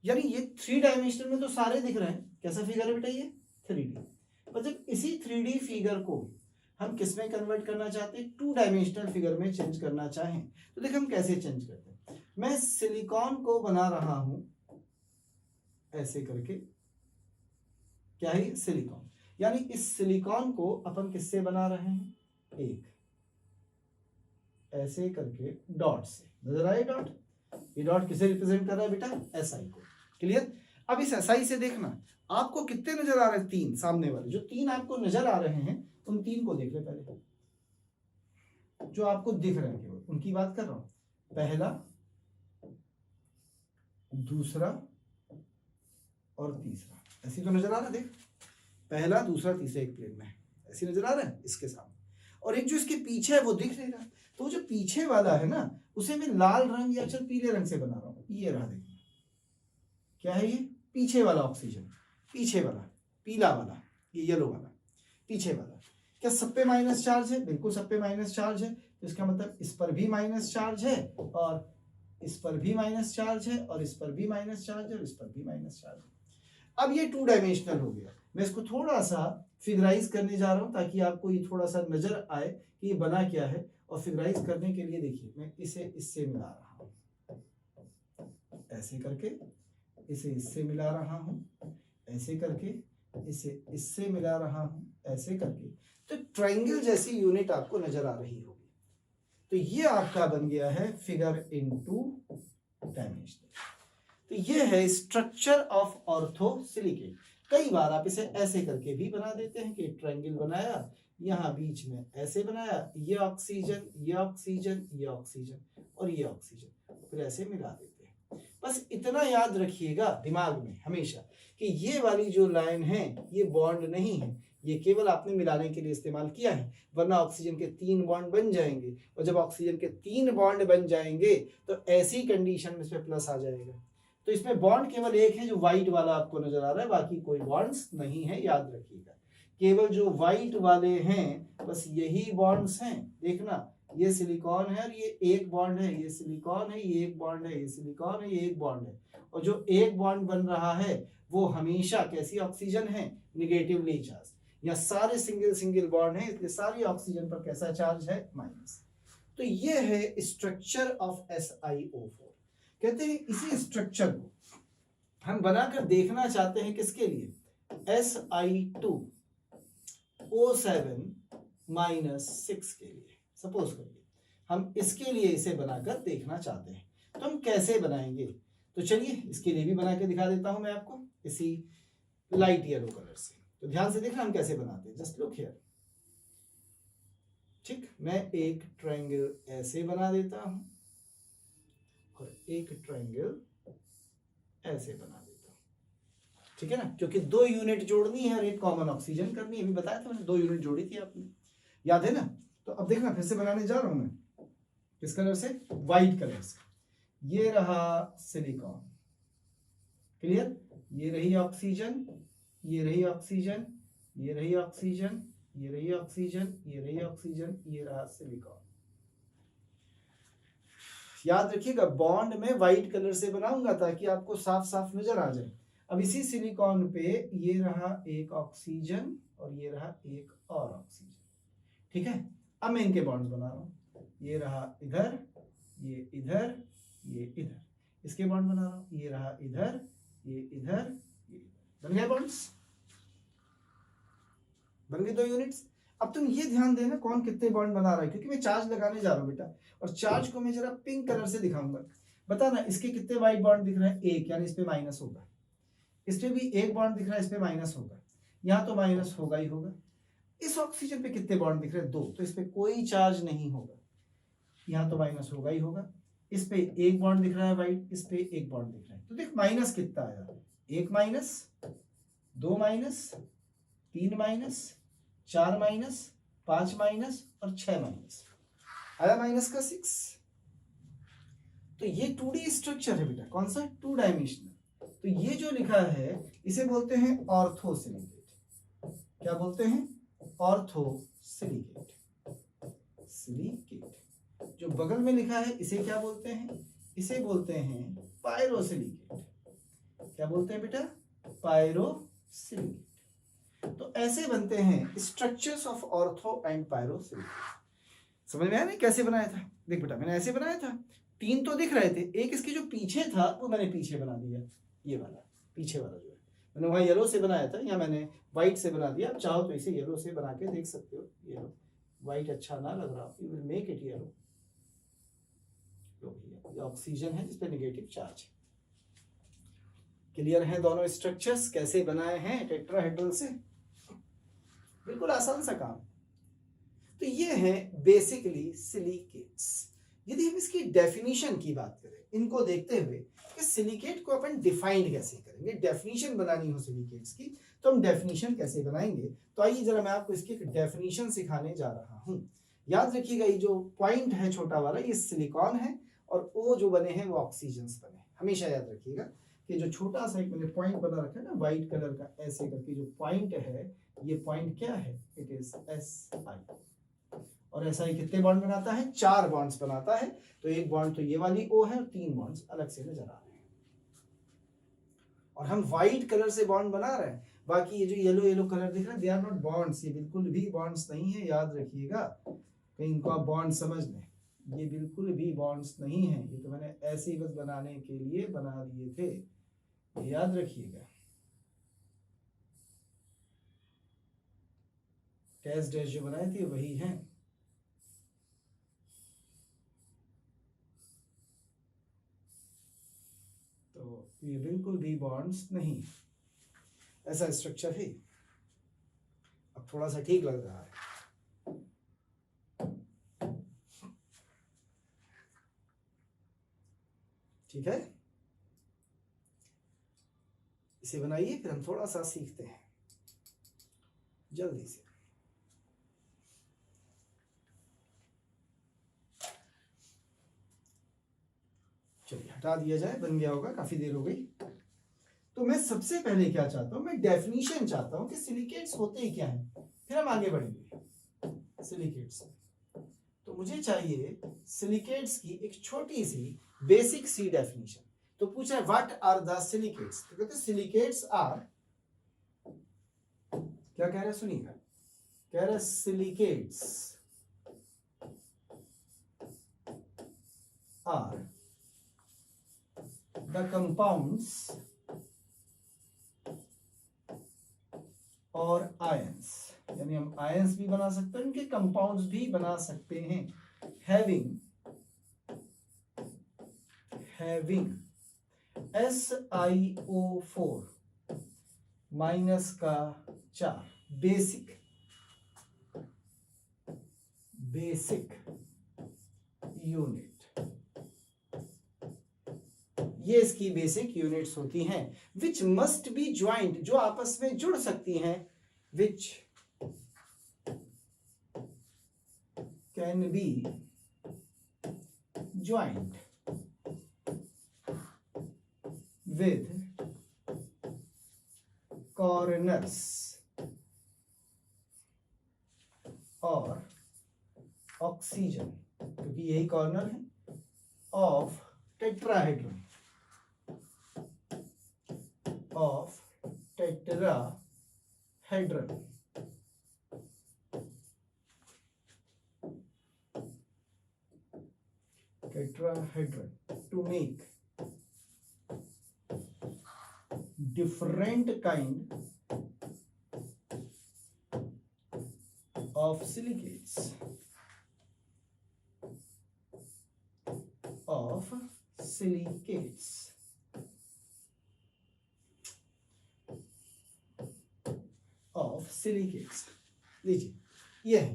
यानी ये 3 डायमेंशनल में तो सारे दिख रहे हैं। कैसा फिगर है बेटा ये? 3D। पर जब इसी 3D फिगर को हम किस में कन्वर्ट करना चाहते हैं, 2 डायमेंशनल फिगर में चेंज करना चाहें, तो देखिए हम कैसे चेंज करते हैं। मैं सिलिकॉन को बना रहा हूं ऐसे करके, क्या है, सिलिकॉन, यानी इस सिलिकॉन को अपन किससे बना रहे हैं, एक ऐसे करके डॉट से, नजर आए डॉट, ये डॉट किसे रिप्रेजेंट कर रहा है बेटा, SI को। क्लियर? अब इस SI से देखना आपको कितने नजर आ रहे हैं, 3 सामने वाले, जो 3 आपको नजर आ रहे हैं उन 3 को देख ले पहले, जो आपको दिख रहे हैं केवल उनकी बात कर रहा हूं। पहला, दूसरा और तीसरा, ऐसी तो नजर आ रहा है, देख, पहला दूसरा तीसरा एक प्लेन में ऐसी नजर आ रहा है इसके सामने, और एक जो इसके पीछे है वो दिख नहीं रहा। तो जो पीछे वाला है ना, उसे मैं लाल रंग या चल पीले रंग से बना रहा हूं, ये रहा, देखिए क्या है, ये पीछे वाला ऑक्सीजन, पीछे वाला पीला वाला, ये येलो वाला पीछे वाला। क्या सब पे माइनस चार्ज है? बिल्कुल सब पे माइनस चार्ज है। तो इसका मतलब इस पर भी माइनस चार्ज है, और इस पर भी माइनस चार्ज है, और इस पर भी माइनस चार्ज है, और इस पर भी माइनस चार्ज है। अब ये 2 डायमेंशनल हो गया। मैं इसको थोड़ा सा फिगराइज करने जा रहा हूं ताकि आपको ये थोड़ा सा नजर आए कि ये बना क्या है। और फिगराइज करने के लिए देखिए मैं इसे इससे मिला रहा हूं, ऐसे करके इसे इससे मिला रहा हूं, ऐसे करके इसे इससे मिला रहा हूं, ऐसे करके, तो ट्रायंगल जैसी यूनिट आपको नजर आ रही होगी। तो ये आपका बन गया है फिगर इन 2 डायमेंशनल। तो ये है स्ट्रक्चर ऑफ ऑर्थोसिलिकेट। कई बार आप इसे ऐसे करके भी बना देते हैं कि ट्रायंगल बनाया, यहाँ बीच में ऐसे बनाया, ये ऑक्सीजन, ये ऑक्सीजन, ये ऑक्सीजन और ये ऑक्सीजन, फिर ऐसे मिला देते हैं। बस इतना याद रखिएगा दिमाग में हमेशा कि ये वाली जो लाइन है ये बॉन्ड नहीं है, ये केवल आपने मिलाने के लिए इस्तेमाल किया है, वरना ऑक्सीजन के 3 बॉन्ड बन जाएंगे, और जब ऑक्सीजन के 3 बॉन्ड बन जाएंगे तो ऐसी कंडीशन में इसमें प्लस आ जाएगा। तो इसमें बॉन्ड केवल एक है जो व्हाइट वाला आपको नजर आ रहा है, बाकी कोई बॉन्ड्स नहीं है, याद रखिएगा। केवल जो व्हाइट वाले हैं बस यही बॉन्ड्स हैं। देखना ये सिलिकॉन है और ये एक बॉन्ड है, ये सिलिकॉन है, ये एक बॉन्ड है, ये सिलिकॉन है, ये एक बॉन्ड है, और जो एक बॉन्ड बन रहा है वो हमेशा कैसी ऑक्सीजन है, निगेटिवली चार्ज। या सारे सिंगल सिंगल बॉन्ड है, इसलिए सारी ऑक्सीजन पर कैसा चार्ज है, माइनस। तो ये है स्ट्रक्चर ऑफ SiO4। कहते हैं इसी स्ट्रक्चर को हम बनाकर देखना चाहते हैं किसके लिए, Si2O7-6 के लिए। सपोज करिए हम इसके लिए इसे बनाकर देखना चाहते हैं, तो हम कैसे बनाएंगे, तो चलिए इसके लिए भी बना के दिखा देता हूं मैं आपको इसी लाइट येलो कलर से। तो ध्यान से देखना हम कैसे बनाते हैं, जस्ट लुक हियर। ठीक, मैं एक ट्रायंगल ऐसे बना देता हूं और एक ट्रायंगल ऐसे बना देता हूं, ठीक है ना, क्योंकि 2 यूनिट जोड़नी है और एक कॉमन ऑक्सीजन करनी है। अभी बताया था मैंने, 2 यूनिट जोड़ी थी आपने, याद है ना। तो अब देखना फिर से बनाने जा रहा हूं मैं, किस कलर से, व्हाइट कलर से। ये रहा सिलिकॉन, क्लियर, ये रही ऑक्सीजन, ये रही ऑक्सीजन, ये रही ऑक्सीजन, ये रही ऑक्सीजन, ये रही ऑक्सीजन, ये रहा सिलिकॉन। याद रखिएगा बॉन्ड में व्हाइट कलर से बनाऊंगा ताकि आपको साफ साफ नजर आ जाए। अब इसी सिलिकॉन पे ये रहा एक ऑक्सीजन और ये रहा एक और ऑक्सीजन, ठीक है। अब मैं इनके बॉन्ड बना रहा हूं, ये रहा इधर, ये इधर, ये इधर, इसके बॉन्ड बना रहा हूं, ये रहा इधर, ये इधर, ये बन गए बॉन्ड्स, बन गए 2 यूनिट्स। अब तुम ये ध्यान देना कौन कितने बॉन्ड बना रहा है, क्योंकि मैं चार्ज लगाने जा रहा हूं बेटा, और चार्ज को मैं जरा पिंक कलर से दिखाऊंगा। बताना इसके कितने व्हाइट बॉन्ड दिख रहे हैं, एक, यानी इस पे माइनस होगा। इस पे भी एक बॉन्ड दिख रहा है, इस पे माइनस होगा, यहाँ तो माइनस होगा ही होगा। इस ऑक्सीजन पे कितने बॉन्ड दिख रहे हैं, 2, तो इस पे कोई चार्ज नहीं होगा, यहाँ तो माइनस होगा ही होगा। इस पे एक बॉन्ड दिख रहा है व्हाइट, इस पे एक बॉन्ड दिख रहा है, तो देख माइनस कितना आया, 1 minus, 2 minus, 3 minus, 4 minus, 5 minus और 6 माइनस, आया माइनस का 6। तो ये 2D स्ट्रक्चर है बेटा, कौन सा, 2 डायमेंशनल। तो ये जो लिखा है इसे बोलते हैं ऑर्थोसिलिकेट। क्या बोलते हैं, ऑर्थोसिलिकेट, सिलिकेट। जो बगल में लिखा है इसे क्या बोलते हैं, इसे बोलते हैं पायरोसिलिकेट। क्या बोलते हैं बेटा, पायरोसिलिकेट। तो ऐसे बनते हैं structures of ortho and pyrosilicate. समझ में आया नहीं कैसे बनाया था, देख बेटा मैंने ऐसे बनाया था, 3 तो दिख रहे थे, एक इसके जो पीछे था वो मैंने पीछे बना दिया, ये वाला पीछे वाला जो है मैंने वहाँ येलो से बनाया था, यहाँ मैंने व्हाइट से बना दिया। आप चाहो तो इसे येलो से बना के देख सकते हो, येलो व्हाइट अच्छा ना लग रहा, you will make it yellow. ये ऑक्सीजन है जिसपे नेगेटिव चार्ज है। क्लियर है दोनों स्ट्रक्चर्स कैसे बनाए हैं टेट्राहेड्रल से, बिल्कुल आसान सा काम। तो ये है बेसिकली सिलिकेट्स। यदि हम इसकी डेफिनेशन की बात करें, इनको देखते हुए कि सिलिकेट को अपन डिफाइंड कैसे करेंगे, डेफिनेशन बनानी हो सिलिकेट्स की तो हम डेफिनेशन कैसे बनाएंगे। तो आइए जरा मैं आपको इसकी एक डेफिनेशन सिखाने जा रहा हूं। याद रखिएगा ये जो पॉइंट है छोटा वाला ये सिलिकॉन है और वो जो बने हैं वो ऑक्सीजन बने। हमेशा याद रखिएगा कि जो छोटा सा एक मैंने पॉइंट बना रखा है ना व्हाइट कलर का, ऐसे करके जो पॉइंट है, ये पॉइंट क्या है, इट इज SI। और SI कितने बॉन्ड बनाता है, 4 बॉन्ड्स बनाता है। तो एक बॉन्ड तो ये वाली O है और 3 बॉन्ड्स अलग से नजर आ रहे हैं। और हम व्हाइट कलर से बॉन्ड बना रहे हैं, बाकी ये जो येलो येलो कलर दिख रहा है दे आर नॉट बॉन्ड्स, ये बिल्कुल भी बॉन्ड्स नहीं है। याद रखिएगा कहीं इनको आप बॉन्ड समझ लें, ये बिल्कुल भी बॉन्ड्स नहीं है, ये तो मैंने ऐसे ही बस बनाने के लिए बना दिए थे, याद रखिएगा। डैश डैश जो बनाए थे वही हैं। तो ये बिल्कुल भी बॉन्ड्स नहीं, ऐसा स्ट्रक्चर है। अब थोड़ा सा ठीक लग रहा है, ठीक है। इसे बनाइए फिर हम थोड़ा सा सीखते हैं जल्दी से। चलिए हटा दिया जाए, बन गया होगा, काफी देर हो गई। तो मैं सबसे पहले क्या चाहता हूं, मैं डेफिनेशन चाहता हूं कि सिलिकेट्स होते ही क्या हैं, फिर हम आगे बढ़ेंगे सिलिकेट्स। तो मुझे चाहिए सिलिकेट्स की एक छोटी सी बेसिक सी डेफिनेशन। तो पूछा है व्हाट आर द सिलिकेट्स, तो कहते सिलिकेट्स आर, क्या कह रहे हैं सुनिएगा, कह रहे सिलिकेट्स आर द कंपाउंड्स और आयंस, यानी हम आयंस भी बना सकते हैं, उनके कंपाउंड्स भी बना सकते हैं, हैविंग SiO4 माइनस का 4 बेसिक यूनिट। ये इसकी बेसिक यूनिट्स होती हैं, विच मस्ट बी ज्वाइंट, जो आपस में जुड़ सकती हैं, which can be joint with corners, oxygen, क्योंकि यही कॉर्नर है, of tetrahedron, of tetrahedron, tetrahedron to make different kind of silicates, लीजिए ये है,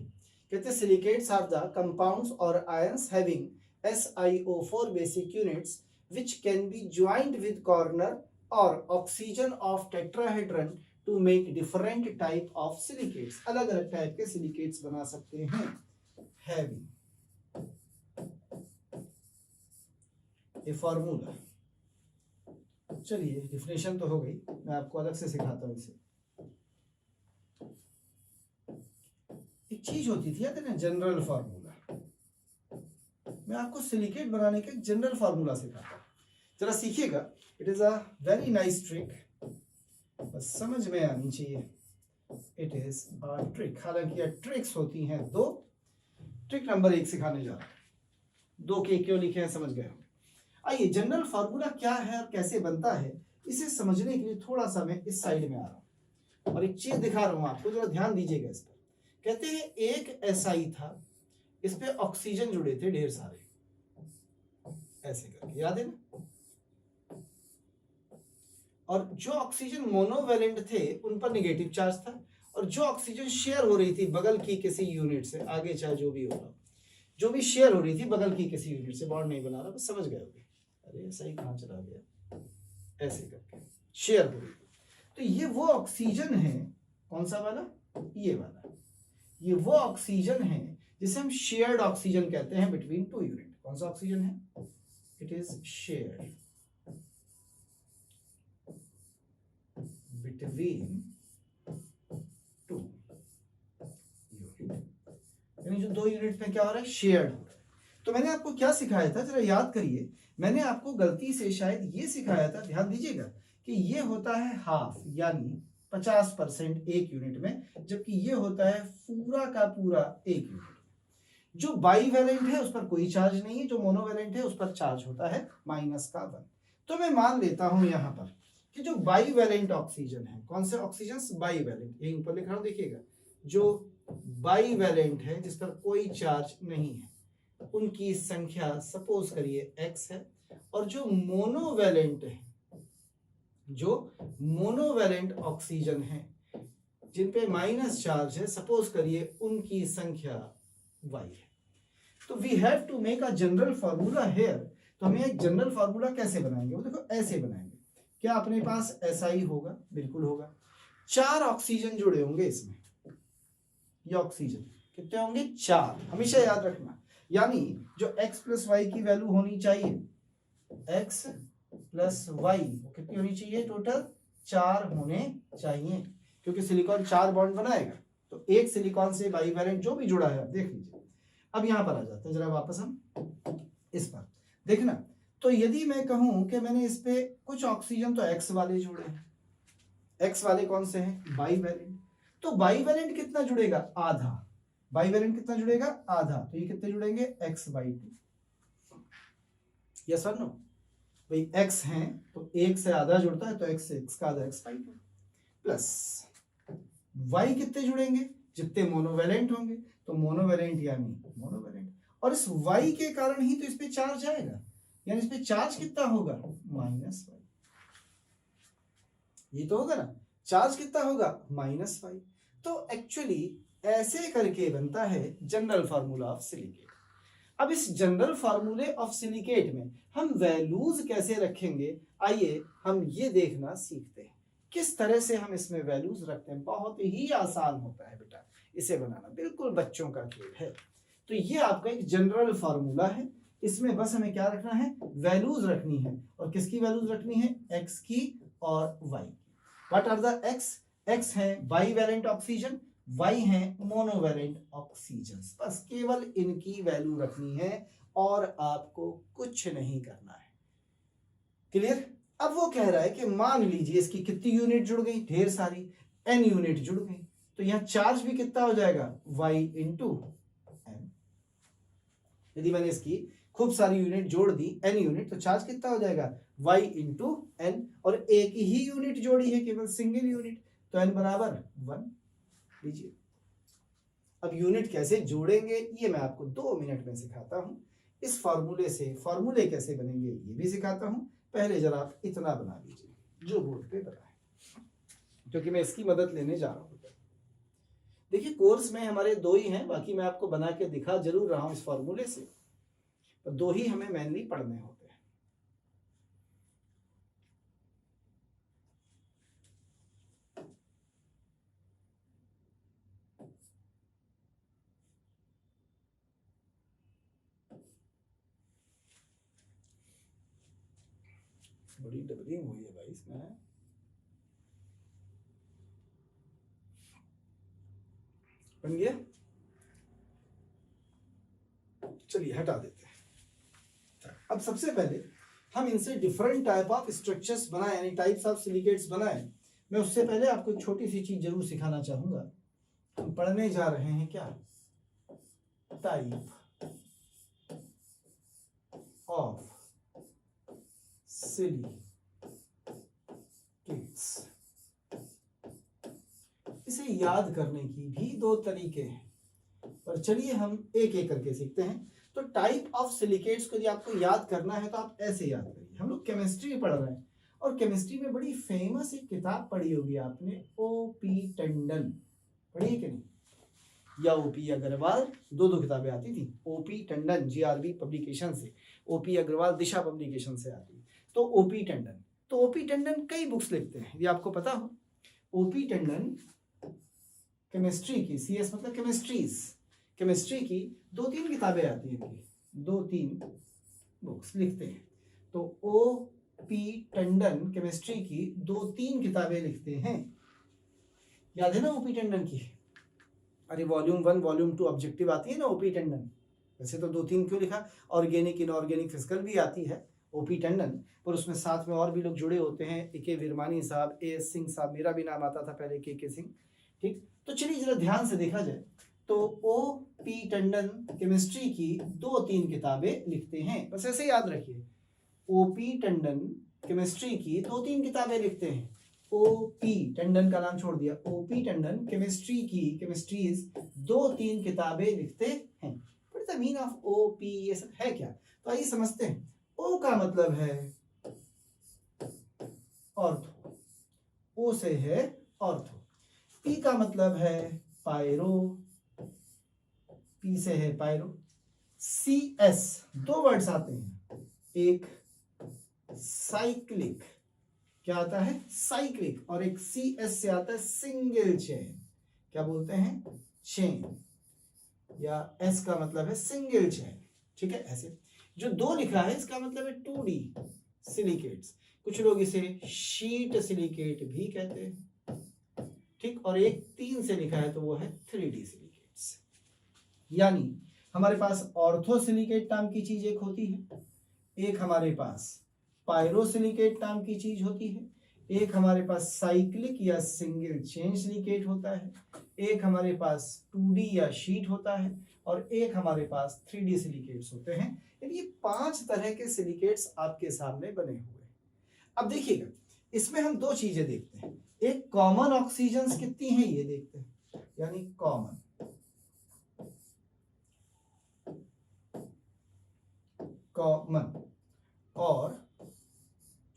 कहते हैं सिलिकेट्स आर द कंपाउंड्स और ions having SiO4 basic units which can be joined with corner or oxygen of tetrahedron to make different type of silicates. अलग अलग type के silicates बना सकते हैं हैविंग ए फॉर्मूला। चलिए डिफिनेशन तो हो गई, मैं आपको अलग से सिखाता हूँ इसे। एक चीज होती थी याद है ना, जनरल फार्मूला। मैं आपको सिलिकेट बनाने का जनरल फार्मूला सिखाता हूँ, जरा सीखिएगा। It is a very nice trick, बस समझ में आनी चाहिए। इट इज अ ट्रिक, हालांकि ये ट्रिक्स होती हैं दो। ट्रिक नंबर 1 सिखाने जा रहा हूँ। 2 के क्यों लिखे हैं समझ गए होंगे। आइए, जनरल फार्मूला क्या है और कैसे बनता है, इसे समझने के लिए थोड़ा सा मैं इस साइड में आ रहा हूँ और एक चीज दिखा रहा हूँ आपको, जरा ध्यान दीजिएगा इस पर। कहते हैं एक SI था, इस पे ऑक्सीजन जुड़े थे ढेर सारे, ऐसे करके, याद है ना। और जो ऑक्सीजन मोनोवेलेंट थे उन पर नेगेटिव चार्ज था, और जो ऑक्सीजन शेयर हो रही थी बगल की किसी यूनिट से, आगे चाहे जो भी होगा, जो भी शेयर हो रही थी बगल की किसी यूनिट से, बॉन्ड नहीं बना रहा, बस समझ गए होगे। अरे सही कहाँ चला गया, ऐसे करके शेयर हो रही थी। तो ये वो ऑक्सीजन है, कौन सा वाला, ये वाला, ये वो ऑक्सीजन है जिसे हम शेयर्ड ऑक्सीजन कहते हैं बिटवीन 2 यूनिट। कौन सा ऑक्सीजन है, it is shared between 2 unit, यानी जो 2 यूनिट में क्या हो रहा है, शेयर्ड हो रहा है। तो मैंने आपको क्या सिखाया था, जरा याद करिए। मैंने आपको गलती से शायद ये सिखाया था, ध्यान दीजिएगा, कि ये होता है हाफ, यानी 50% एक यूनिट में, जबकि ये होता है पूरा का पूरा एक यूनिट। जो बाईवैलेंट है उस पर कोई चार्ज नहीं है, जो मोनोवैलेंट है उस पर चार्ज होता है -1। तो मैं मान लेता हूं यहां पर कि जो बाईवैलेंट ऑक्सीजन है, कौन से ऑक्सीजन, बाईवैलेंट, यही ऊपर लिख रहा हूं देखिएगा, जो बाईवैलेंट है जिस पर कोई चार्ज नहीं है, उनकी संख्या सपोज करिए x है, और जो मोनोवैलेंट है, जो मोनोवैलेंट ऑक्सीजन है जिन पे माइनस चार्ज है, सपोज करिए उनकी संख्या y है। तो we have to make a general formula here. तो हमें एक जनरल फार्मूला कैसे बनाएंगे, वो देखो ऐसे बनाएंगे। क्या अपने पास SI होगा, बिल्कुल होगा। 4 ऑक्सीजन जुड़े होंगे इसमें, ये ऑक्सीजन कितने होंगे, 4, हमेशा याद रखना। यानी जो x + y की वैल्यू होनी चाहिए, x + y कितनी होनी चाहिए, टोटल 4 होने चाहिए, क्योंकि सिलिकॉन 4 बॉन्ड बनाएगा। तो एक सिलिकॉन से बाईवैलेंट जो भी जुड़ा है, आप देख लीजिए। अब यहां पर आ जाते हैं, जरा वापस हम इस पर देखना। तो यदि मैं कहूं कि मैंने इस पे कुछ ऑक्सीजन तो x वाले जुड़े हैं, x वाले कौन से हैं, बाईवैलेंट। तो बाईवैलेंट कितना जुड़ेगा, आधा। बाईवैलेंट कितना जुड़ेगा, आधा। तो ये कितने जुड़ेंगे, x/2। यस और नो, भाई x है तो 1 से आधा जुड़ता है, तो x से x का आधा, x/2 प्लस y कितने जुड़ेंगे, जितने मोनोवैलेंट होंगे। तो मोनोवैलेंट यानी मोनोवैलेंट, और इस y के कारण ही तो इस पे चार्ज आएगा, यानी इस पे चार्ज कितना होगा, -y। ये तो होगा ना, चार्ज कितना होगा, -y। तो एक्चुअली ऐसे करके बनता है जनरल फार्मूला ऑफ सिलिकेट। अब इस जनरल फार्मूले ऑफ सिलिकेट में हम वैल्यूज कैसे रखेंगे, आइए हम ये देखना सीखते हैं किस तरह से हम इसमें वैल्यूज रखते हैं। बहुत ही आसान होता है बेटा इसे बनाना, बिल्कुल बच्चों का खेल है। तो ये आपका एक जनरल फार्मूला है, इसमें बस हमें क्या रखना है, वैल्यूज रखनी है। और किसकी वैल्यूज रखनी है, x की और y की। What are the x, x है बाईवैलेंट ऑक्सीजन, Y है मोनोवैलेंट ऑक्सीजन। बस केवल इनकी वैल्यू रखनी है और आपको कुछ नहीं करना है। क्लियर? अब वो कह रहा है कि मान लीजिए इसकी कितनी यूनिट जुड़ गई, ढेर सारी, n यूनिट जुड़ गई, तो यहां चार्ज भी कितना हो जाएगा, y इंटू n। यदि मैंने इसकी खूब सारी यूनिट जोड़ दी n यूनिट, तो चार्ज कितना हो जाएगा, y इंटू n। और एक ही यूनिट जोड़ी है, केवल सिंगल यूनिट, तो n बराबर 1 लीजिए। अब यूनिट कैसे जोड़ेंगे ये मैं आपको 2 मिनट में सिखाता हूं। इस फॉर्मूले से फॉर्मूले कैसे बनेंगे ये भी सिखाता हूं। पहले जरा आप इतना बना लीजिए जो बोर्ड पे बना है, क्योंकि मैं इसकी मदद लेने जा रहा हूं। देखिए कोर्स में हमारे 2 ही हैं, बाकी मैं आपको बना के दिखा जरूर रहा हूं इस फॉर्मूले से, पर 2 ही हमें मेनली पढ़ने होते हैं। बड़ी डबलिंग हुई है भाई इसमें। बन गया? चलिए हटा देते हैं। अब सबसे पहले हम इनसे डिफरेंट टाइप ऑफ स्ट्रक्चर्स बनाए, यानी टाइप्स ऑफ सिलिकेट्स बनाए। मैं उससे पहले आपको एक छोटी सी चीज जरूर सिखाना चाहूंगा। हम पढ़ने जा रहे हैं क्या, टाइप ऑफ सिलिकेट्स। इसे याद करने की भी 2 तरीके हैं, पर चलिए हम एक एक करके सीखते हैं। तो टाइप ऑफ सिलिकेट्स को यदि आपको याद करना है तो आप ऐसे याद करिए। हम लोग केमिस्ट्री पढ़ रहे हैं, और केमिस्ट्री में बड़ी फेमस एक किताब पढ़ी होगी आपने, ओपी टंडन। पढ़ी है कि नहीं? या ओपी अग्रवाल, 2 किताबें आती थी। ओपी टंडन जीआरबी पब्लिकेशन से, ओपी अग्रवाल दिशा पब्लिकेशन से आती। तो ओपी टंडन, तो ओपी टंडन कई बुक्स लिखते हैं, ये आपको पता हो। ओपी टंडन केमिस्ट्री की, CS मतलब केमिस्ट्रीज, केमिस्ट्री की 2-3 किताबें आती हैं, 2-3 बुक्स लिखते हैं। तो ओपी टंडन केमिस्ट्री की 2-3 किताबें लिखते हैं। याद है ना ओपी टंडन की? अरे वॉल्यूम 1 वॉल्यूम 2 ऑब्जेक्टिव आती है ना ओपी टंडन। वैसे तो 2-3 क्यों लिखा, ऑर्गेनिक इनऑर्गेनिक फिजिकल भी आती है ओपी टंडन, पर उसमें साथ में और भी लोग जुड़े होते हैं, के विरमानी साहब, AS सिंह साहब, मेरा भी नाम आता था पहले, के सिंह। ठीक, तो चलिए जरा ध्यान से देखा जाए तो ओपी टंडन केमिस्ट्री की 2-3 किताबें लिखते हैं, बस ऐसे याद रखिए। ओपी टंडन केमिस्ट्री की 2-3 किताबें लिखते हैं। ओपी टंडन का नाम छोड़ दिया, ओपी टंडन केमिस्ट्री की, केमिस्ट्रीज 2-3 किताबें लिखते हैं। What is the meaning of OP, ये सब है क्या? तो आइए समझते हैं। ओ का मतलब है ऑर्थो, ओ से है ऑर्थो। पी का मतलब है पायरो, पी से है पायरो। CS 2 वर्ड्स आते हैं, एक साइक्लिक, क्या आता है, साइक्लिक, और एक CS से आता है सिंगल चेन, क्या बोलते हैं, चेन, या S का मतलब है सिंगल चेन। ठीक है, ऐसे जो 2 लिखा है इसका मतलब है 2D सिलिकेट्स, कुछ लोग इसे शीट सिलिकेट भी कहते हैं। ठीक, और एक 3 से लिखा है तो वो है 3D सिलिकेट्स। यानी हमारे पास ऑर्थो सिलिकेट नाम की चीज एक होती है, एक हमारे पास पायरो सिलिकेट नाम की चीज होती है, एक हमारे पास साइक्लिक या सिंगल चेन सिलिकेट होता है, एक हमारे पास 2D या शीट होता है, और एक हमारे पास 3D सिलिकेट्स होते हैं। यानी ये 5 तरह के सिलिकेट्स आपके सामने बने हुए हैं। अब देखिएगा, इसमें हम 2 चीजें देखते हैं। एक कॉमन ऑक्सीजन्स कितनी है ये देखते हैं, यानी कॉमन और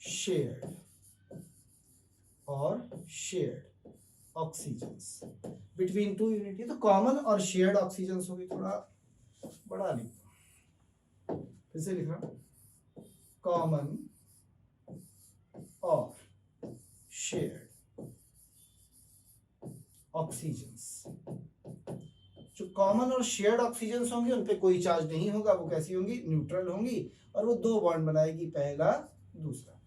शेयर्ड ऑक्सीजन्स बिटवीन 2 यूनिट। ये तो कॉमन और शेयर्ड ऑक्सीजन्स होगी, थोड़ा बड़ा लिख दो, फिर से लिख रहा हूं, कॉमन और शेयर्ड ऑक्सीजन्स। जो कॉमन और शेयर्ड ऑक्सीजन्स होंगे उन पे कोई चार्ज नहीं होगा, वो कैसी होंगी, न्यूट्रल होंगी, और वो 2 बॉन्ड बनाएगी, पहला दूसरा।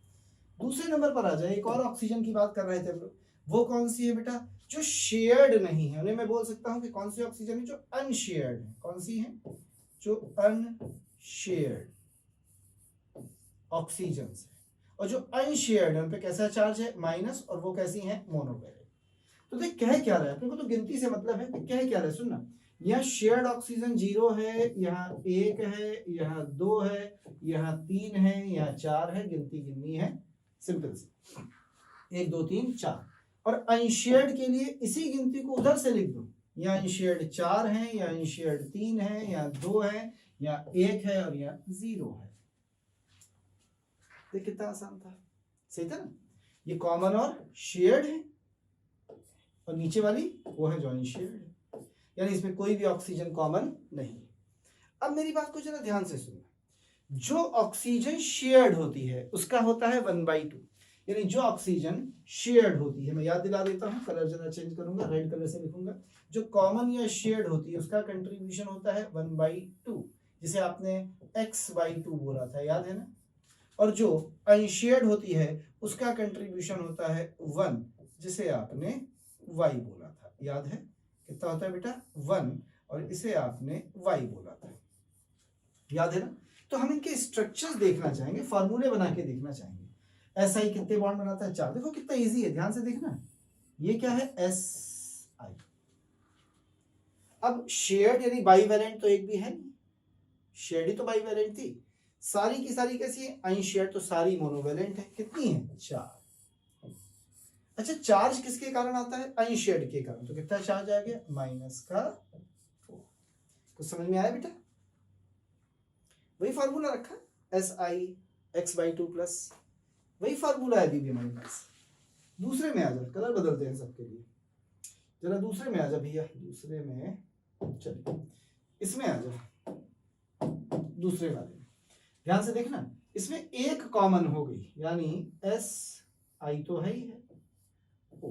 दूसरे नंबर पर आ जाए, एक और ऑक्सीजन की बात कर रहे थे हम लोग, वो कौन सी है बेटा, जो शेयर्ड नहीं है, उन्हें मैं बोल सकता हूं कि कौन सी ऑक्सीजन है जो अनशेयर्ड है। कौन सी है, जो अनशेयर्ड ऑक्सीजन है। और जो अनशेयर्ड है उन पे कैसा चार्ज है, माइनस, और वो कैसी है, मोनोवैलेंट। तो देख कह क्या रहा है अपने को, तो गिनती से मतलब है, कह क्या रहा है सुनना, यहाँ शेयर्ड ऑक्सीजन 0 है, यहाँ 1 है, यहाँ 2 है, यहाँ 3 है, यहाँ 4 है, गिनती गिननी है सिंपल सी 1 2 3 4। और अनशेयर्ड के लिए इसी गिनती को उधर से लिख दो, यहाँ अनशेयर्ड 4 है, यहाँ अनशेयर्ड 3 है, यहाँ 2 है, यहाँ 1 है, और यहाँ 0 है। देख कितना आसान था, सही था ना। ये कॉमन और शेयर्ड है, और नीचे वाली वो है जो अनशेयर्ड है, यानी इसमें कोई भी ऑक्सीजन कॉमन नहीं। अब मेरी बात को जरा ध्यान से सुनना, जो ऑक्सीजन शेयर्ड होती है उसका होता है 1/2, यानी जो ऑक्सीजन शेयर्ड होती है, मैं याद दिला देता हूं, कलर जरा चेंज करूंगा, रेड कलर से लिखूंगा, जो कॉमन या शेयर्ड होती है उसका कंट्रीब्यूशन होता है 1/2, जिसे आपने x/2 बोला था, याद है ना। और जो अनशेयर्ड होती है उसका कंट्रीब्यूशन होता है 1, जिसे आपने y बोला था, याद है कितना होता है बेटा, 1, और इसे आपने y बोला था, याद है ना। तो हम इनके स्ट्रक्चर्स देखना चाहेंगे, फार्मूले बना के देखना चाहेंगे। SI कितने बॉन्ड बनाता है, 4। देखो कितना इजी है, ध्यान से देखना, ये क्या है, SI। अब शेयर्ड यानी बाईवैलेंट तो एक भी है नहीं, शेयर्ड ही तो बाईवैलेंट थी, सारी की सारी कैसी है, अनशेयर्ड तो सारी मोनोवैलेंट है। कितनी है, 4। अच्छा, चार्ज किसके कारण आता है, अनशेयर्ड के कारण, तो कितना चार्ज आ गया, -4। कुछ समझ में आया बेटा, वही फार्मूला रखा, SI x/2 प्लस, वही फार्मूला है अभी भी हमारे पास। दूसरे में आ जा, कलर बदलते हैं सबके लिए, जरा दूसरे में आ जा भैया, दूसरे में, चलिए इसमें आ जा, दूसरे वाले में ध्यान से देखना, इसमें एक कॉमन हो गई, यानी SI तो है ही है, O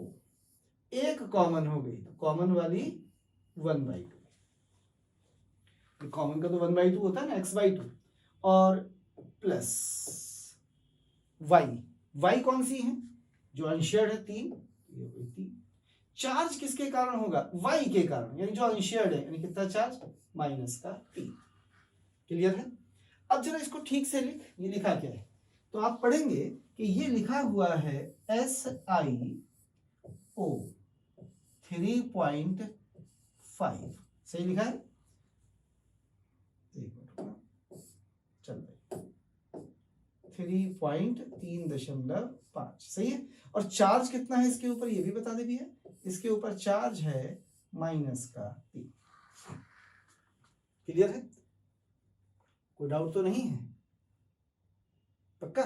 एक कॉमन हो गई, तो कॉमन वाली 1/2, कॉमन का तो 1/2 होता है ना, x/2, और प्लस y कौन सी है, जो अनशेयर्ड है 3, ये हुई 3। चार्ज किसके कारण होगा, y के कारण, यानी जो अनशेयर्ड है, यानी कितना चार्ज, -3। क्लियर है। अब जरा इसको ठीक से लिख, ये लिखा क्या है, तो आप पढ़ेंगे कि ये लिखा हुआ है SiO 3.5, सही लिखा है, चल भाई 3.5 सही है। और चार्ज कितना है इसके ऊपर, ये भी बता दे भैया, इसके ऊपर चार्ज है -3। क्लियर है, कोई डाउट तो नहीं है, पक्का।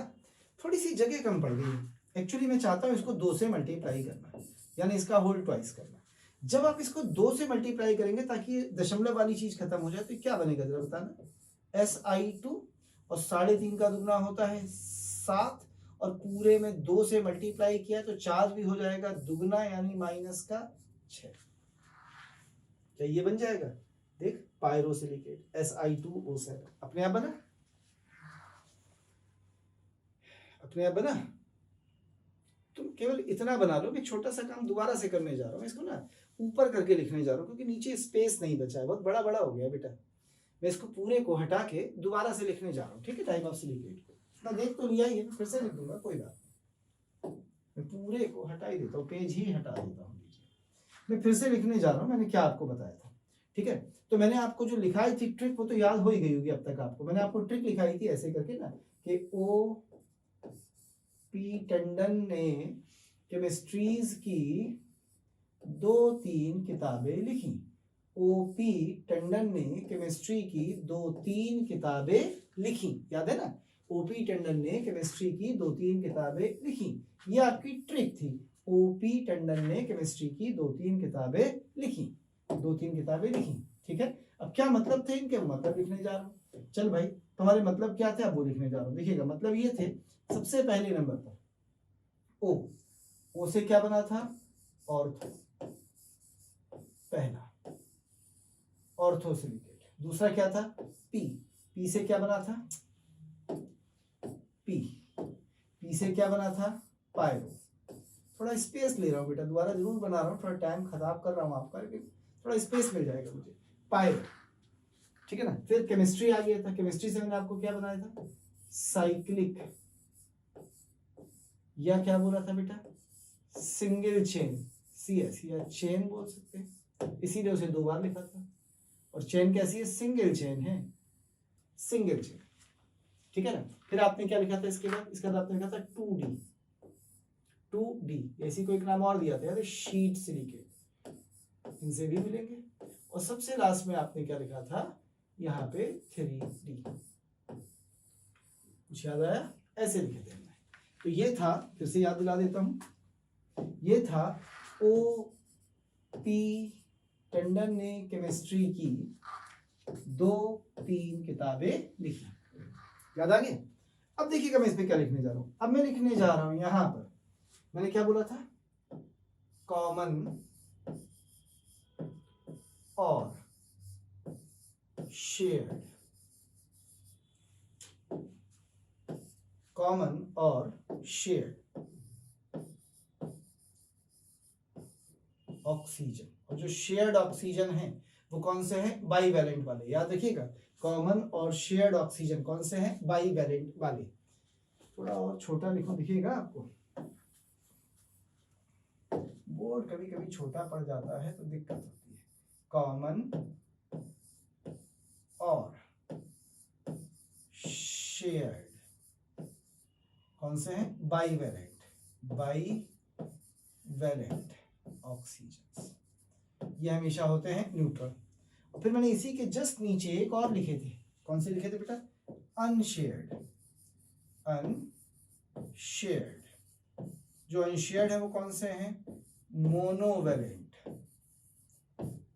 थोड़ी सी जगह कम पड़ गई है, एक्चुअली मैं चाहता हूं इसको 2 से मल्टीप्लाई करना, यानी इसका होल ट्वाइस करना। जब आप इसको 2 से मल्टीप्लाई करेंगे ताकि दशमलव वाली चीज खत्म हो जाए, तो क्या बनेगा जरा बताना, SI2, और 3.5 का दुगना होता है 7, और पूरे में 2 से मल्टीप्लाई किया तो चार्ज भी हो जाएगा दुगना, यानी -6। क्या ये बन जाएगा, देख, पायरोसिलिकेट Si2O7 अपने आप बना, अपने आप बना। तुम केवल इतना बना लो कि छोटा सा काम दोबारा से करने जा रहा हूं, इसको ना ऊपर करके लिखने जा रहा हूं, क्योंकि नीचे स्पेस नहीं बचा है, बहुत बड़ा बड़ा हो गया बेटा। मैं इसको पूरे को हटा के दोबारा से लिखने जा रहा हूँ, ठीक है, टाइम ऑफ सिलिकेट को इतना देख तो लिया ही है, फिर से लिख दूंगा, कोई बात नहीं, मैं पूरे को हटा ही देता हूँ, पेज ही हटा देता हूँ। मैं फिर से लिखने जा रहा हूँ, मैंने क्या आपको बताया था, ठीक है। तो मैंने आपको जो लिखाई थी ट्रिक, वो तो याद हो ही गई होगी अब तक आपको। मैंने आपको ट्रिक लिखाई थी ऐसे करके ना, कि O.P. टंडन ने केमिस्ट्रीज की 2-3 किताबें लिखी। O.P. टंडन ने केमिस्ट्री की 2-3 किताबें लिखी, याद है ना, O.P. टंडन ने केमिस्ट्री की 2-3 किताबें लिखी, ये आपकी ट्रिक थी। O.P. टंडन ने केमिस्ट्री की 2-3 किताबें लिखी, 2-3 किताबें लिखी, ठीक है। अब क्या मतलब थे इनके, मतलब लिखने जा रहा हूं। चल भाई, तुम्हारे मतलब क्या थे, अब वो लिखने जा रहा हूं। देखिएगा, मतलब ये थे, सबसे पहले नंबर पर ओ से क्या बना था, ऑर्थो, पहला ऑर्थोसिलिकेट। दूसरा क्या था, पी से क्या बना था, पी से क्या बना था, पायरो। थोड़ा स्पेस ले रहा हूँ बेटा, दोबारा जरूर बना रहा हूँ, थोड़ा टाइम खराब कर रहा हूँ आपका, लेकिन थोड़ा स्पेस मिल जाएगा मुझे। पायरो, ठीक है ना। फिर केमिस्ट्री आ गया था, केमिस्ट्री से मैंने आपको क्या बनाया था, साइक्लिक, या क्या बोला था बेटा, सिंगल चेन, CS, या चेन बोल सकते हैं, इसीलिए उसे 2 बार लिखा था। और चेन कैसी है, सिंगल चेन है, सिंगल चेन, ठीक है ना। फिर आपने क्या लिखा था इसके बाद, इसके बाद आपने लिखा था 2D, 2D ऐसी कोई नाम और दिया था यार, शीट सिलिकेट, इनसे भी मिलेंगे। और सबसे लास्ट में आपने क्या लिखा था यहाँ पे 3D, कुछ याद आया, ऐसे लिखे थे हमने। तो ये था, फिर से याद दिला देता हूं, ये था O.P. टंडन ने केमिस्ट्री की 2-3 किताबें लिखी, याद आ गया। अब देखिएगा मैं इस पे क्या लिखने जा रहा हूं, अब मैं लिखने जा रहा हूं यहां पर, मैंने क्या बोला था, कॉमन और शेयर्ड, कॉमन और शेयर्ड ऑक्सीजन। और जो शेयर्ड ऑक्सीजन है वो कौन से हैं, बाईवैलेंट वाले, याद रखिएगा। कॉमन और शेयर्ड ऑक्सीजन कौन से हैं, बाईवैलेंट वाले। थोड़ा और छोटा लिखो, दिखेगा आपको, बोर्ड कभी कभी छोटा पड़ जाता है तो दिक्कत होती है। कॉमन और शेयर्ड कौन से हैं, बाईवैलेंट, बाईवैलेंट ऑक्सीजन, ये हमेशा होते हैं न्यूट्रल। और फिर मैंने इसी के जस्ट नीचे एक और लिखे थे, कौन से लिखे थे बेटा, अनशेयर्ड, अनशेयर्ड। जो अनशेयर्ड है वो कौन से हैं, मोनोवैलेंट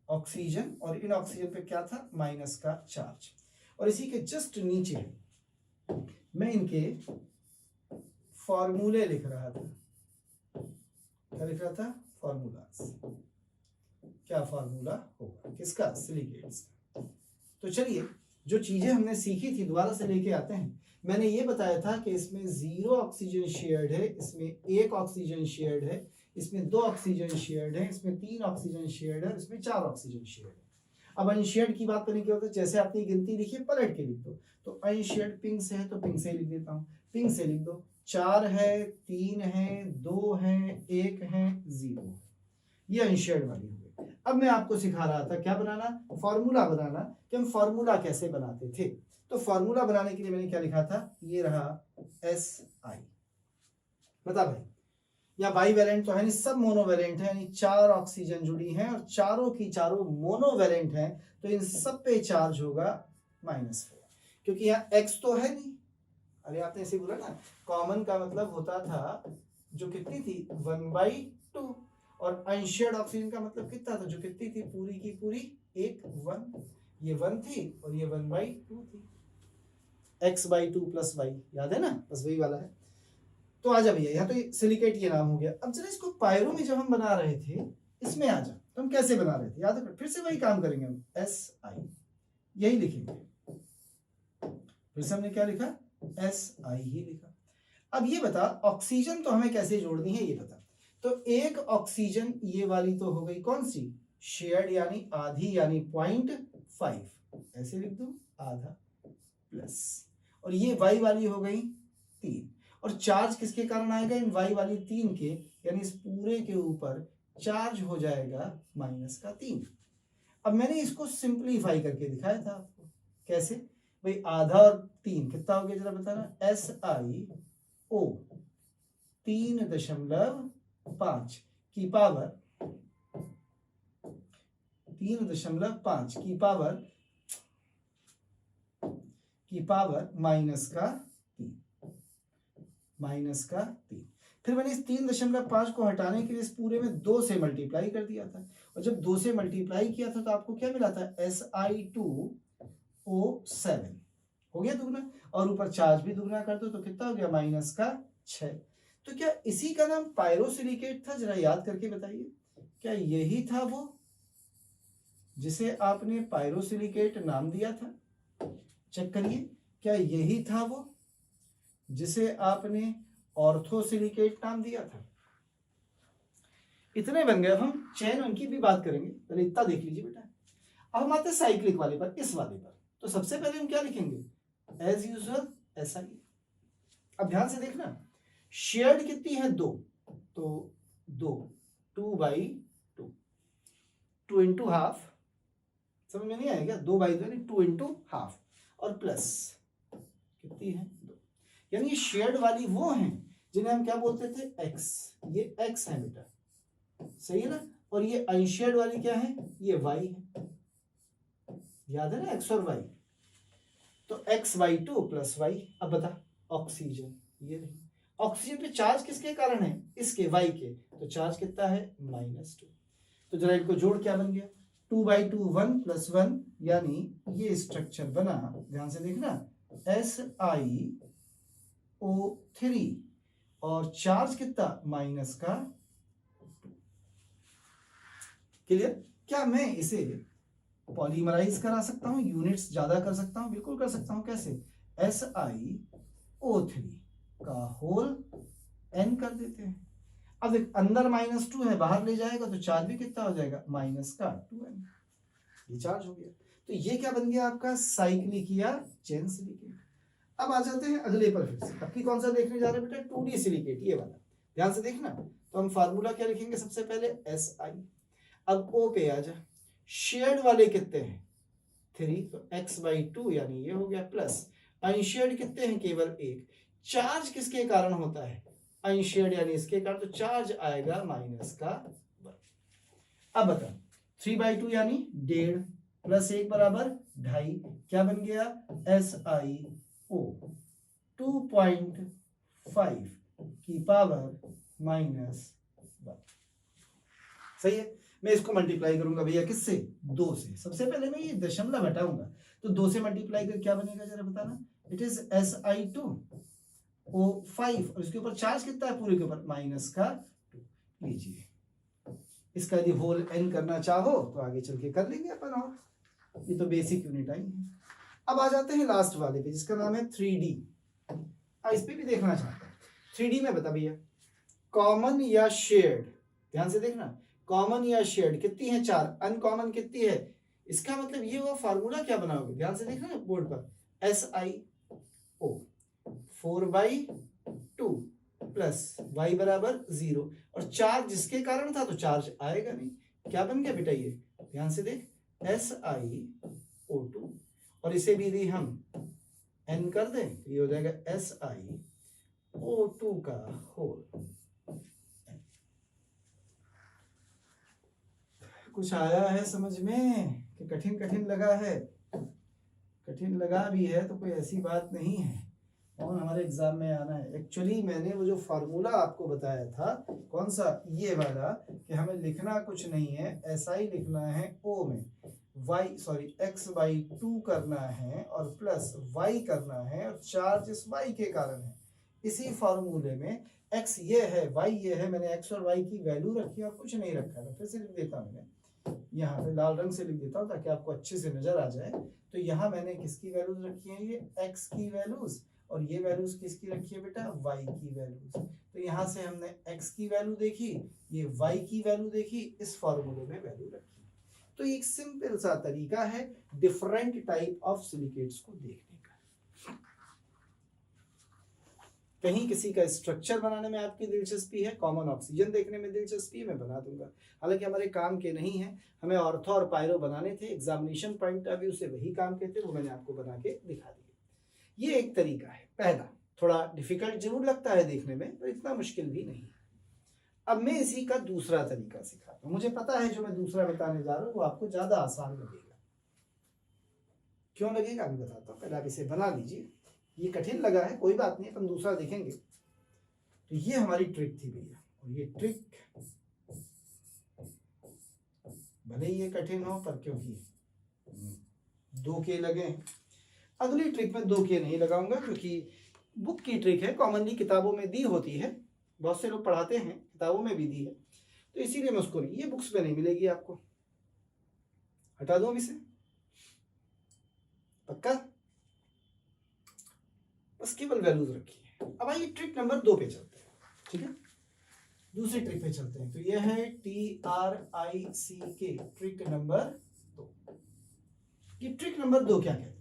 ऑक्सीजन, और इन ऑक्सीजन पे क्या था, माइनस का चार्ज। और इसी के जस्ट नीचे मैं इनके फॉर्मूले लिख रहा था, क्या लिख रहा था, फॉर्मूलाज, क्या फॉर्मूला होगा किसका, सिलिकेट्स का। तो चलिए जो चीजें हमने सीखी थी दोबारा से लेके आते हैं। मैंने ये बताया था कि इसमें 0 ऑक्सीजन शेयर्ड है, इसमें 1 ऑक्सीजन शेयर्ड है, इसमें 2 ऑक्सीजन शेयर्ड है, इसमें 3 ऑक्सीजन शेयर्ड है, इसमें 4 ऑक्सीजन शेयर्ड है। अब अनशेयर्ड की बात करने की होता है, जैसे आपने गिनती लिखी है पलट के लिख दो। तो अनशेयर्ड पिंक से है तो पिंक से लिख देता हूँ, पिंक से लिख दो, 4 है, 3 है, 2 है, 1 है, 0 है, ये अनशेयर्ड वाली हो गई। अब मैं आपको सिखा रहा था क्या बनाना, फॉर्मूला बनाना, कि हम फॉर्मूला कैसे बनाते थे। तो फॉर्मूला बनाने के लिए मैंने क्या लिखा था, ये रहा SI, बता भाई, या बाईवैलेंट तो है नहीं, सब मोनोवैलेंट है, यानी 4 ऑक्सीजन जुड़ी हैं और चारों की चारों मोनोवैलेंट हैं, तो इन सब पे चार्ज होगा -4, क्योंकि यहाँ X तो है नहीं। अरे आपने ऐसे बोला ना, कॉमन का मतलब होता था जो कितनी थी, 1/2, और अनशेयर्ड ऑक्सीजन का मतलब कितना था, जो कितनी थी, पूरी की पूरी 1 ये 1 थी और ये 1/2 थी, X/2 + Y, याद है ना, बस वही वाला है। तो आजा भैया, यहाँ तो सिलिकेट ये नाम हो गया। अब जरा इसको पायरो में जब हम बना रहे थे, इसमें आ जा, तो हम कैसे बना रहे थे, याद है, फिर से वही काम करेंगे हम, SI यही लिखेंगे, फिर से हमने क्या लिखा, SI ही लिखा। अब ये बता, ऑक्सीजन तो हमें कैसे जोड़नी है ये बता। तो एक ऑक्सीजन ये वाली तो हो गई कौन सी, शेयर्ड, यानी आधी, यानी 0.5, ऐसे लिख दो, आधा प्लस, और ये Y वाली हो गई 3, और चार्ज किसके कारण आएगा, इन Y वाली 3 के, यानी इस पूरे के ऊपर चार्ज हो जाएगा -3। अब मैंने इसको सिंप्लीफाई करके दिखाया था आपको, कैसे भाई, आधा और 3 कितना हो गया जरा बताना, SiO 3.5 की पावर 3.5 की पावर -3। फिर मैंने इस 3.5 को हटाने के लिए इस पूरे में 2 से मल्टीप्लाई कर दिया था, और जब 2 से मल्टीप्लाई किया था तो आपको क्या मिला था, Si2O7 हो गया दुगना, और ऊपर चार्ज भी दुगना कर दो तो कितना हो गया, -6। तो क्या इसी का नाम पायरोसिलिकेट था, जरा याद करके बताइए, क्या यही था वो जिसे आपने पायरोसिलिकेट नाम दिया था, चेक करिए, क्या यही था वो जिसे आपने ऑर्थोसिलिकेट नाम दिया था। इतने बन गए। अब हम चेन उनकी भी बात करेंगे, पहले इतना देख लीजिए बेटा। अब हम आते हैं साइक्लिक वाले पर, इस वाले पर। तो सबसे पहले हम क्या लिखेंगे, एज यूजुअल SI। अब ध्यान से देखना, शेयर्ड कितनी है 2, तो 2 2/2, 2 इंटू हाफ, समझ में नहीं आएगा, 2/2 यानी 2 इंटू हाफ, और प्लस कितनी है 2। यानी ये शेयर्ड वाली वो हैं जिन्हें हम क्या बोलते थे, x। ये x है बेटा, सही है ना। और ये अनशेयर्ड वाली क्या है, ये y है, याद है ना, x और y। तो x/2 प्लस y। अब बता, ऑक्सीजन, ये नहीं, ऑक्सीजन पे चार्ज किसके कारण है, इसके, y के, तो चार्ज कितना है -2। तो जरा इनको जोड़, क्या बन गया, 2/2 1 + 1, यानी ये स्ट्रक्चर बना, ध्यान से देखना, SiO3, और चार्ज कितना -2। क्लियर। क्या मैं इसे पॉलीमराइज करा सकता हूं, यूनिट्स ज्यादा कर सकता हूं, बिल्कुल कर सकता हूं। कैसे, SiO3 का होल n कर देते हैं। अब देख, अंदर -2 है, बाहर ले जाएगा तो चार्ज भी कितना हो जाएगा, -2n। ये चार्ज हो गया। तो ये क्या बन गया आपका, साइक्लिक या चेन सिलिकेट। अब आ जाते हैं अगले पर फिर से। अब की कौन सा देखने जा रहे हैं बेटा, 2D सिलिकेट, ये वाला। ध्यान से देखना, तो हम फार्मूला क्या लिखेंगे, सबसे पहले SI। अब O पे आ जा, शेयर्ड वाले कितने हैं 3, तो x/2 यानी ये हो गया, प्लस अनशेयर्ड कितने हैं, केवल 1। चार्ज किसके कारण होता है, अनशेयर्ड यानी इसके कारण, तो चार्ज आएगा -1। अब बता, 3/2 यानी 1.5 प्लस 1 बराबर 2.5, क्या बन गया, SiO 2.5 की पावर -1। सही है। मैं इसको मल्टीप्लाई करूंगा भैया किससे, 2 से। सबसे पहले मैं ये दशमलव हटाऊंगा, तो 2 से मल्टीप्लाई कर क्या बनेगा जरा बताना, इट इज SiO5, और इसके ऊपर चार्ज कितना है, पूरे के ऊपर -2। लीजिए, इसका यदि होल n करना चाहो तो आगे चल के कर लेंगे अपन, और ये तो बेसिक यूनिट आई है। अब आ जाते हैं लास्ट वाले पे, जिसका नाम है 3D। इस पे भी देखना चाहता हूं। 3D में बता भैया, कॉमन या शेयर्ड, ध्यान से देखना, कॉमन या शेयर्ड कितनी है 4, अनकॉमन कितनी है। इसका मतलब ये हुआ, फार्मूला क्या बनाओगे, ध्यान से देखना बोर्ड पर, SiO 4/2 प्लस y बराबर 0, और चार्ज जिसके कारण था तो चार्ज आएगा नहीं। क्या बन गया बेटा ये, ध्यान से देख, SiO2, और इसे भी यदि हम n कर दें तो ये हो जाएगा SiO2 का होल। कुछ आया है समझ में कि कठिन कठिन लगा है, कठिन लगा भी है तो कोई ऐसी बात नहीं है, और हमारे एग्जाम में आना है। एक्चुअली मैंने वो जो फार्मूला आपको बताया था, कौन सा, ये वाला, कि हमें लिखना कुछ नहीं है, SI लिखना है O में, x/2 करना है, और प्लस y करना है, और चार्ज इस y के कारण है। इसी फार्मूले में x ये है, y ये है, मैंने x और y की वैल्यू रखी है और कुछ नहीं रखा है। फिर से लिख देता हूँ, मैं यहाँ पे लाल रंग से लिख देता हूँ ताकि आपको अच्छे से नजर आ जाए। तो यहाँ मैंने किसकी वैल्यूज रखी है, ये x की वैल्यूज, और ये वैल्यूज किसकी रखी है बेटा, y की वैल्यूज। तो यहाँ से हमने x की वैल्यू देखी, ये y की वैल्यू देखी, इस फॉर्मूले में वैल्यू रखी। तो एक सिंपल सा तरीका है डिफरेंट टाइप ऑफ सिलिकेट्स को देखने का। कहीं किसी का स्ट्रक्चर बनाने में आपकी दिलचस्पी है, कॉमन ऑक्सीजन देखने में दिलचस्पी है, मैं बना दूंगा। हालांकि हमारे काम के नहीं है, हमें ऑर्थो और पायरो बनाने थे, एग्जामिनेशन पॉइंट ऑफ व्यू से वही काम के थे, वो मैंने आपको बना के दिखा दिए। ये एक तरीका है पहला, थोड़ा डिफिकल्ट जरूर लगता है देखने में, पर इतना मुश्किल भी नहीं। अब मैं इसी का दूसरा तरीका सिखाता हूँ। मुझे पता है जो मैं दूसरा बताने जा रहा हूँ वो आपको ज्यादा आसान लगेगा। क्यों लगेगा मैं बताता हूँ, पहले आप इसे बना लीजिए। ये कठिन लगा है, कोई बात नहीं, अपन दूसरा देखेंगे। तो ये हमारी ट्रिक थी भैया, और ये ट्रिक भले ही ये कठिन हो, पर क्योंकि 2 के लगे, अगली ट्रिक में 2 के नहीं लगाऊंगा, क्योंकि बुक की ट्रिक है, कॉमनली किताबों में दी होती है, बहुत से लोग पढ़ाते हैं, किताबों में भी दी है, तो इसीलिए मैं उसको नहीं, ये बुक्स में नहीं मिलेगी आपको, हटा दूं इसे, पक्का, बस केवल वैल्यूज रखी है। अब आइए ट्रिक नंबर 2 पे चलते हैं, ठीक है। दूसरी ट्रिक पे चलते हैं। तो ये है TRICK, ट्रिक नंबर 2। ये ट्रिक नंबर 2 क्या कहती है?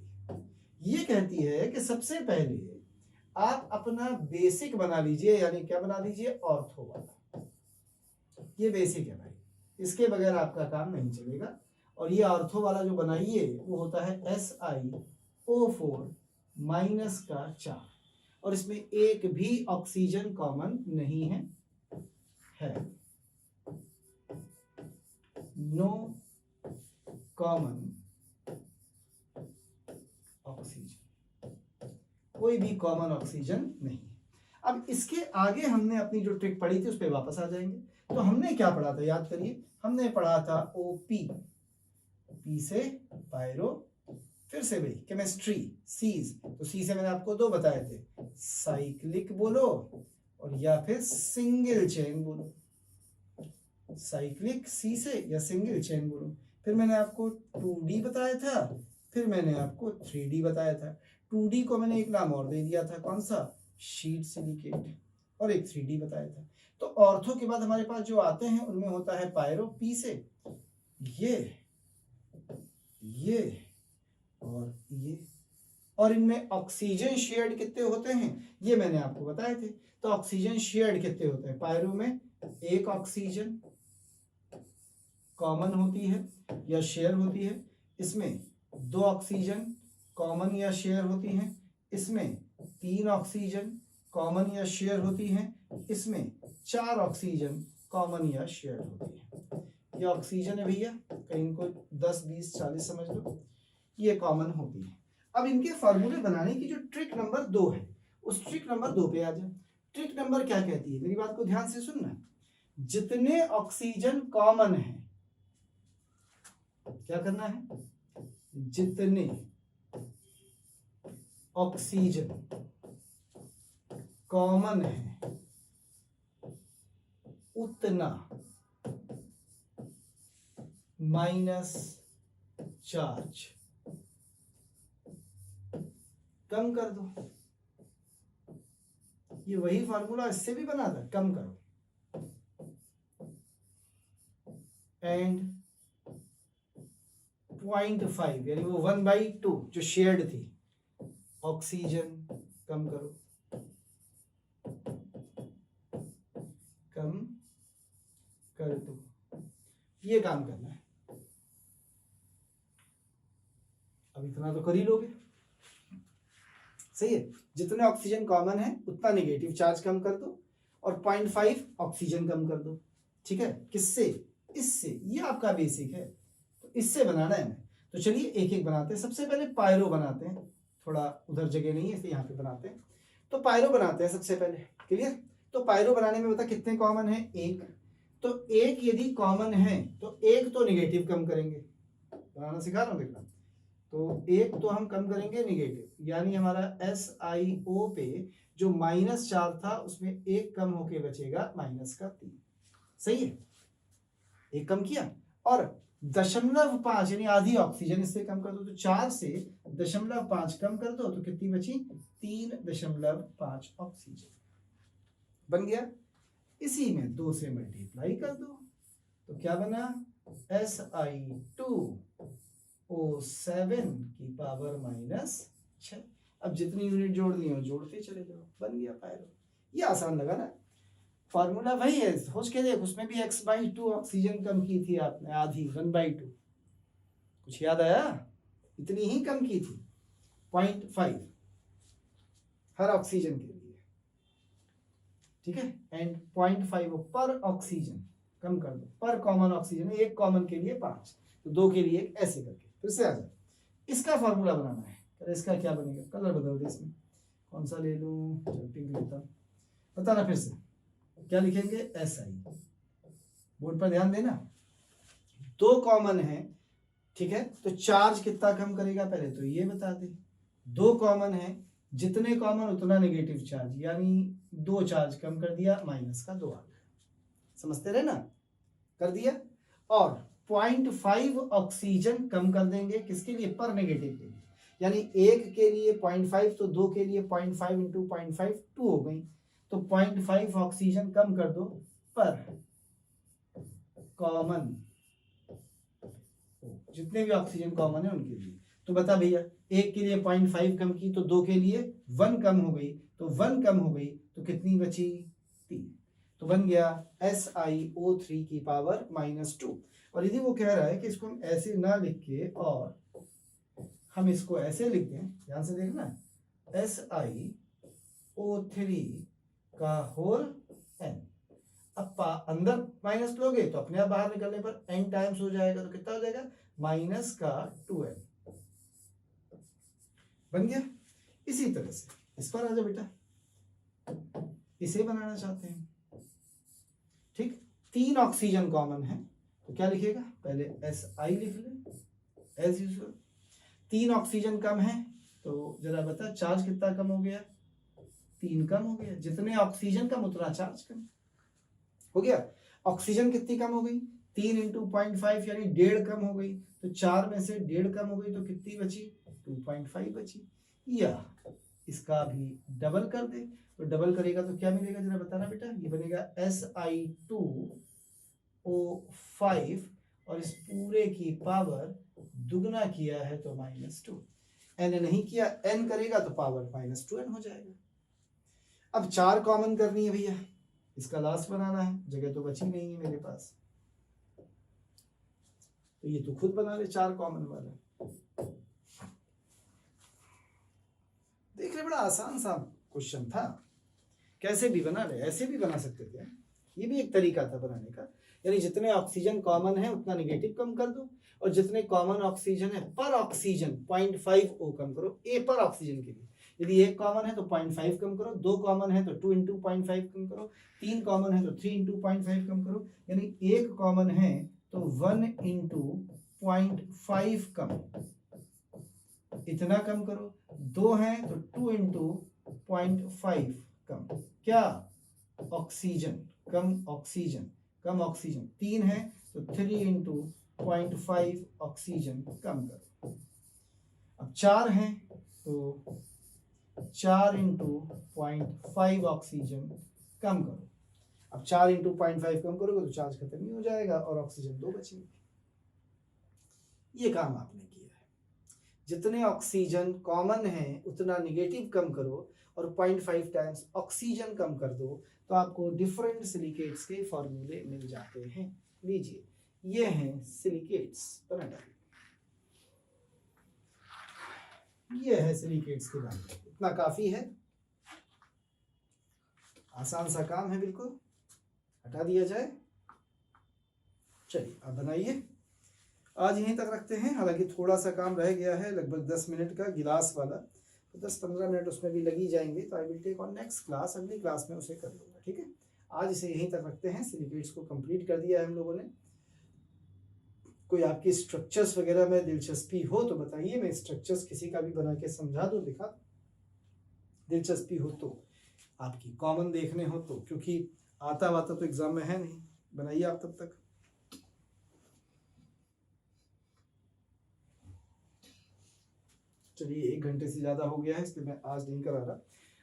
ये कहती है कि सबसे पहले आप अपना बेसिक बना लीजिए, यानी क्या बना लीजिए? ऑर्थो वाला। ये बेसिक है भाई, इसके बगैर आपका काम नहीं चलेगा। और ये ऑर्थो वाला जो बनाइए वो होता है SiO4 माइनस का 4, और इसमें एक भी ऑक्सीजन कॉमन नहीं है, नो कॉमन ऑक्सीजन, कोई भी कॉमन ऑक्सीजन नहीं है। अब इसके आगे हमने अपनी जो ट्रिक पढ़ी थी उस पर वापस आ जाएंगे। तो हमने क्या पढ़ा था, याद करिए। हमने पढ़ा था OP, पी से पायरो, फिर से भाई केमिस्ट्री सीज, तो सी से मैंने आपको 2 बताए थे, साइक्लिक बोलो और या फिर सिंगल चेन बोलो। साइक्लिक सी से या सिंगल चेन बोलो। फिर मैंने आपको 2D बताया था, फिर मैंने आपको 3D बताया था। 2D को मैंने एक नाम और दे दिया था, कौन सा? शीट सिलिकेट, और एक 3D बताया था। तो ऑर्थो के बाद हमारे पास जो आते हैं उनमें होता है पायरो पी से, ये और ये, और इनमें ऑक्सीजन शेयर्ड कितने होते हैं ये मैंने आपको बताए थे। तो ऑक्सीजन शेयर्ड कितने होते हैं? पायरो में एक ऑक्सीजन कॉमन होती है या शेयर होती है, इसमें 2 ऑक्सीजन कॉमन या शेयर होती हैं, इसमें 3 ऑक्सीजन कॉमन या शेयर होती हैं, इसमें 4 ऑक्सीजन कॉमन या शेयर होती है। ये ऑक्सीजन है भैया, कहीं इनको 10 20 40 समझ लो, ये कॉमन होती है। अब इनके फार्मूले बनाने की जो ट्रिक नंबर 2 है, उस ट्रिक नंबर 2 पे आ जाए। ट्रिक नंबर क्या कहती है, मेरी बात को ध्यान से सुनना। जितने ऑक्सीजन कॉमन है, क्या करना है? जितने ऑक्सीजन कॉमन है उतना माइनस चार्ज कम कर दो। ये वही फार्मूला इससे भी बना था, कम करो। एंड 0.5 यानी वो 1/2 जो शेयर्ड थी, ऑक्सीजन कम करो, कम कर दो। ये काम करना है। अब इतना तो कर ही लोगे, सही है। जितने ऑक्सीजन कॉमन है उतना नेगेटिव चार्ज कम कर दो, और 0.5 ऑक्सीजन कम कर दो। ठीक है, किससे? इससे। ये आपका बेसिक है, तो इससे बनाना है हमें। तो चलिए एक एक बनाते हैं। सबसे पहले पायरो बनाते हैं, थोड़ा उधर जगह नहीं है इसलिए यहाँ पे बनाते हैं। तो पायरो बनाते हैं सबसे पहले, क्लियर। तो पायरो बनाने में बता कितने कॉमन है? 1। तो 1 यदि कॉमन है तो 1 तो निगेटिव कम करेंगे, बनाना सिखा रहा हूँ देखना। तो 1 तो हम कम करेंगे निगेटिव, यानी हमारा SiO पे जो -4 था उसमें 1 कम होके बचेगा -3। सही है, 1 कम किया, और 0.5 यानी आधी ऑक्सीजन इससे कम कर दो। तो 4 से 0.5 कम कर दो तो कितनी बची? 3.5 ऑक्सीजन बन गया। इसी में 2 से मल्टीप्लाई कर दो तो क्या बना? Si2O7 की पावर -6। अब जितनी यूनिट जोड़ ली हो जोड़ते चले जाओ, बन गया पायरो। ये आसान लगा ना? फॉर्मूला वही है, सोच के देख। उसमें भी x/2 ऑक्सीजन कम की थी आपने, आधी 1/2। कुछ याद आया? इतनी ही कम की थी, 0.5 हर ऑक्सीजन के लिए। ठीक है, एंड 0.5 पर ऑक्सीजन कम कर दो, पर कॉमन ऑक्सीजन। 1 कॉमन के लिए 5, तो 2 के लिए 1, ऐसे करके फिर से आ जाए। इसका फॉर्मूला बनाना है। तो इसका क्या बनेगा? कलर बदल दे इसमें, कौन सा ले लूं? चल पिंक लेता हूं। बताना फिर से क्या लिखेंगे? SI। बोर्ड पर ध्यान देना। 2 कॉमन है, ठीक है, तो चार्ज कितना कम करेगा पहले तो ये बता दे। 2 कॉमन है, जितने कॉमन उतना नेगेटिव चार्ज, यानी 2 चार्ज कम कर दिया, -2 आ गया। समझते रहे ना? कर दिया। और 0.5 ऑक्सीजन कम कर देंगे, किसके लिए? पर नेगेटिव के लिए। यानी 1 के लिए 0.5, तो 2 के लिए 0.5 × 0.5 2 हो गई। तो 0.5 ऑक्सीजन कम कर दो पर कॉमन, जितने भी ऑक्सीजन कॉमन है उनके लिए। तो बता भैया, एक के लिए 0.5 कम की तो दो के लिए 1 कम हो गई, तो 1 कम हो गई तो कितनी बची? 3। तो बन गया SiO3 की पावर -2। और यदि वो कह रहा है कि इसको हम ऐसे ना लिख के और हम इसको ऐसे लिख दें, ध्यान से देखना, SiO3 का होल n। अब अंदर माइनस लोगे तो अपने आप बाहर निकलने पर n टाइम्स हो जाएगा, तो कितना हो जाएगा? माइनस का 2n बन गया। इसी तरह से इस पर आ जाओ बेटा, इसे बनाना चाहते हैं, ठीक। 3 ऑक्सीजन कॉमन है तो क्या लिखेगा? पहले Si लिख ले एज यूजुअल। 3 ऑक्सीजन कम है तो जरा बता चार्ज कितना कम हो गया? 3 कम हो गया। जितने ऑक्सीजन कम उतना चार्ज कम हो गया। ऑक्सीजन कितनी कम हो गई? 3 इंटू 0.5 यानी 1.5 कम हो गई। तो 4 में से 1.5 कम हो गई तो कितनी बची? 2.5 बची। या इसका भी डबल कर दे, तो डबल करेगा तो क्या मिलेगा जरा बताना बेटा? ये बनेगा Si2O5 और इस पूरे की पावर दुगना किया है तो -2। n नहीं किया, n करेगा तो पावर -2n हो जाएगा। अब 4 कॉमन करनी है भैया, इसका लास्ट बनाना है, जगह तो बची नहीं है मेरे पास, तो ये तो खुद बना ले 4 कॉमन वाला। देख रहे, बड़ा आसान सा क्वेश्चन था, कैसे भी बना ले, ऐसे भी बना सकते थे, ये भी एक तरीका था बनाने का। यानी जितने ऑक्सीजन कॉमन है उतना निगेटिव कम कर दो, और जितने कॉमन ऑक्सीजन है पर ऑक्सीजन 0.5 O कम करो, ए पर ऑक्सीजन के लिए। यदि एक कॉमन है तो 0.5 कम करो, 2 कॉमन है तो 2 इंटू 0.5 कम करो, 3 कॉमन है तो 3 इंटू 0.5 कम करो, यानी एक कॉमन है तो 1 इंटू 0.5 कम, इतना कम करो। 2 है तो 2 इंटू 0.5 कम, क्या? ऑक्सीजन, कम ऑक्सीजन, कम ऑक्सीजन। 3 है तो 3 इंटू 0.5 ऑक्सीजन कम करो। अब 4 है तो 4 इंटू 0.5 ऑक्सीजन कम करो। अब 4 इंटू 0.5 कम करोगे तो चार्ज खत्म ही हो जाएगा और ऑक्सीजन 2 बचेंगे। ये काम आपने किया है। जितने ऑक्सीजन कॉमन है उतना निगेटिव कम करो और 0.5 टाइम्स ऑक्सीजन कम कर दो, तो आपको डिफरेंट सिलिकेट्स के फॉर्मूले मिल जाते हैं। लीजिए, ये हैं सिलिकेट्स, ये है सिलिकेट्स के नाम। इतना काफी है, आसान सा काम है, बिल्कुल हटा दिया जाए। चलिए अब बनाइए। आज यहीं तक रखते हैं, हालांकि थोड़ा सा काम रह गया है, लगभग 10 मिनट का गिलास वाला, तो 10-15 मिनट उसमें भी लगी जाएंगे। तो I will take on next class, अगली क्लास में उसे कर लूँगा, ठीक है। आज इसे यहीं तक रखते हैं। सिलिकेट्स को कंप्लीट कर दिया है हम लोगों ने। कोई आपकी स्ट्रक्चर्स वगैरह में दिलचस्पी हो तो बताइए, मैं स्ट्रक्चर्स किसी का भी बना के समझा दूँ, दिखा। दिलचस्पी हो तो, आपकी कॉमन देखने हो तो, क्योंकि आता वाता तो एग्जाम में है नहीं। बनाइए आप तब तक। चलिए, 1 घंटे से ज़्यादा हो गया है, इसलिए मैं आज नहीं करा रहा।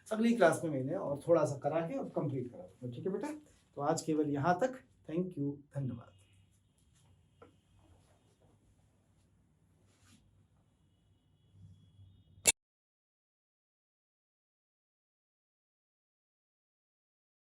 अगली क्लास में मैंने और थोड़ा सा करा के और कंप्लीट करा दूँगा, ठीक है बेटा। तो आज केवल यहाँ तक। थैंक यू, धन्यवाद।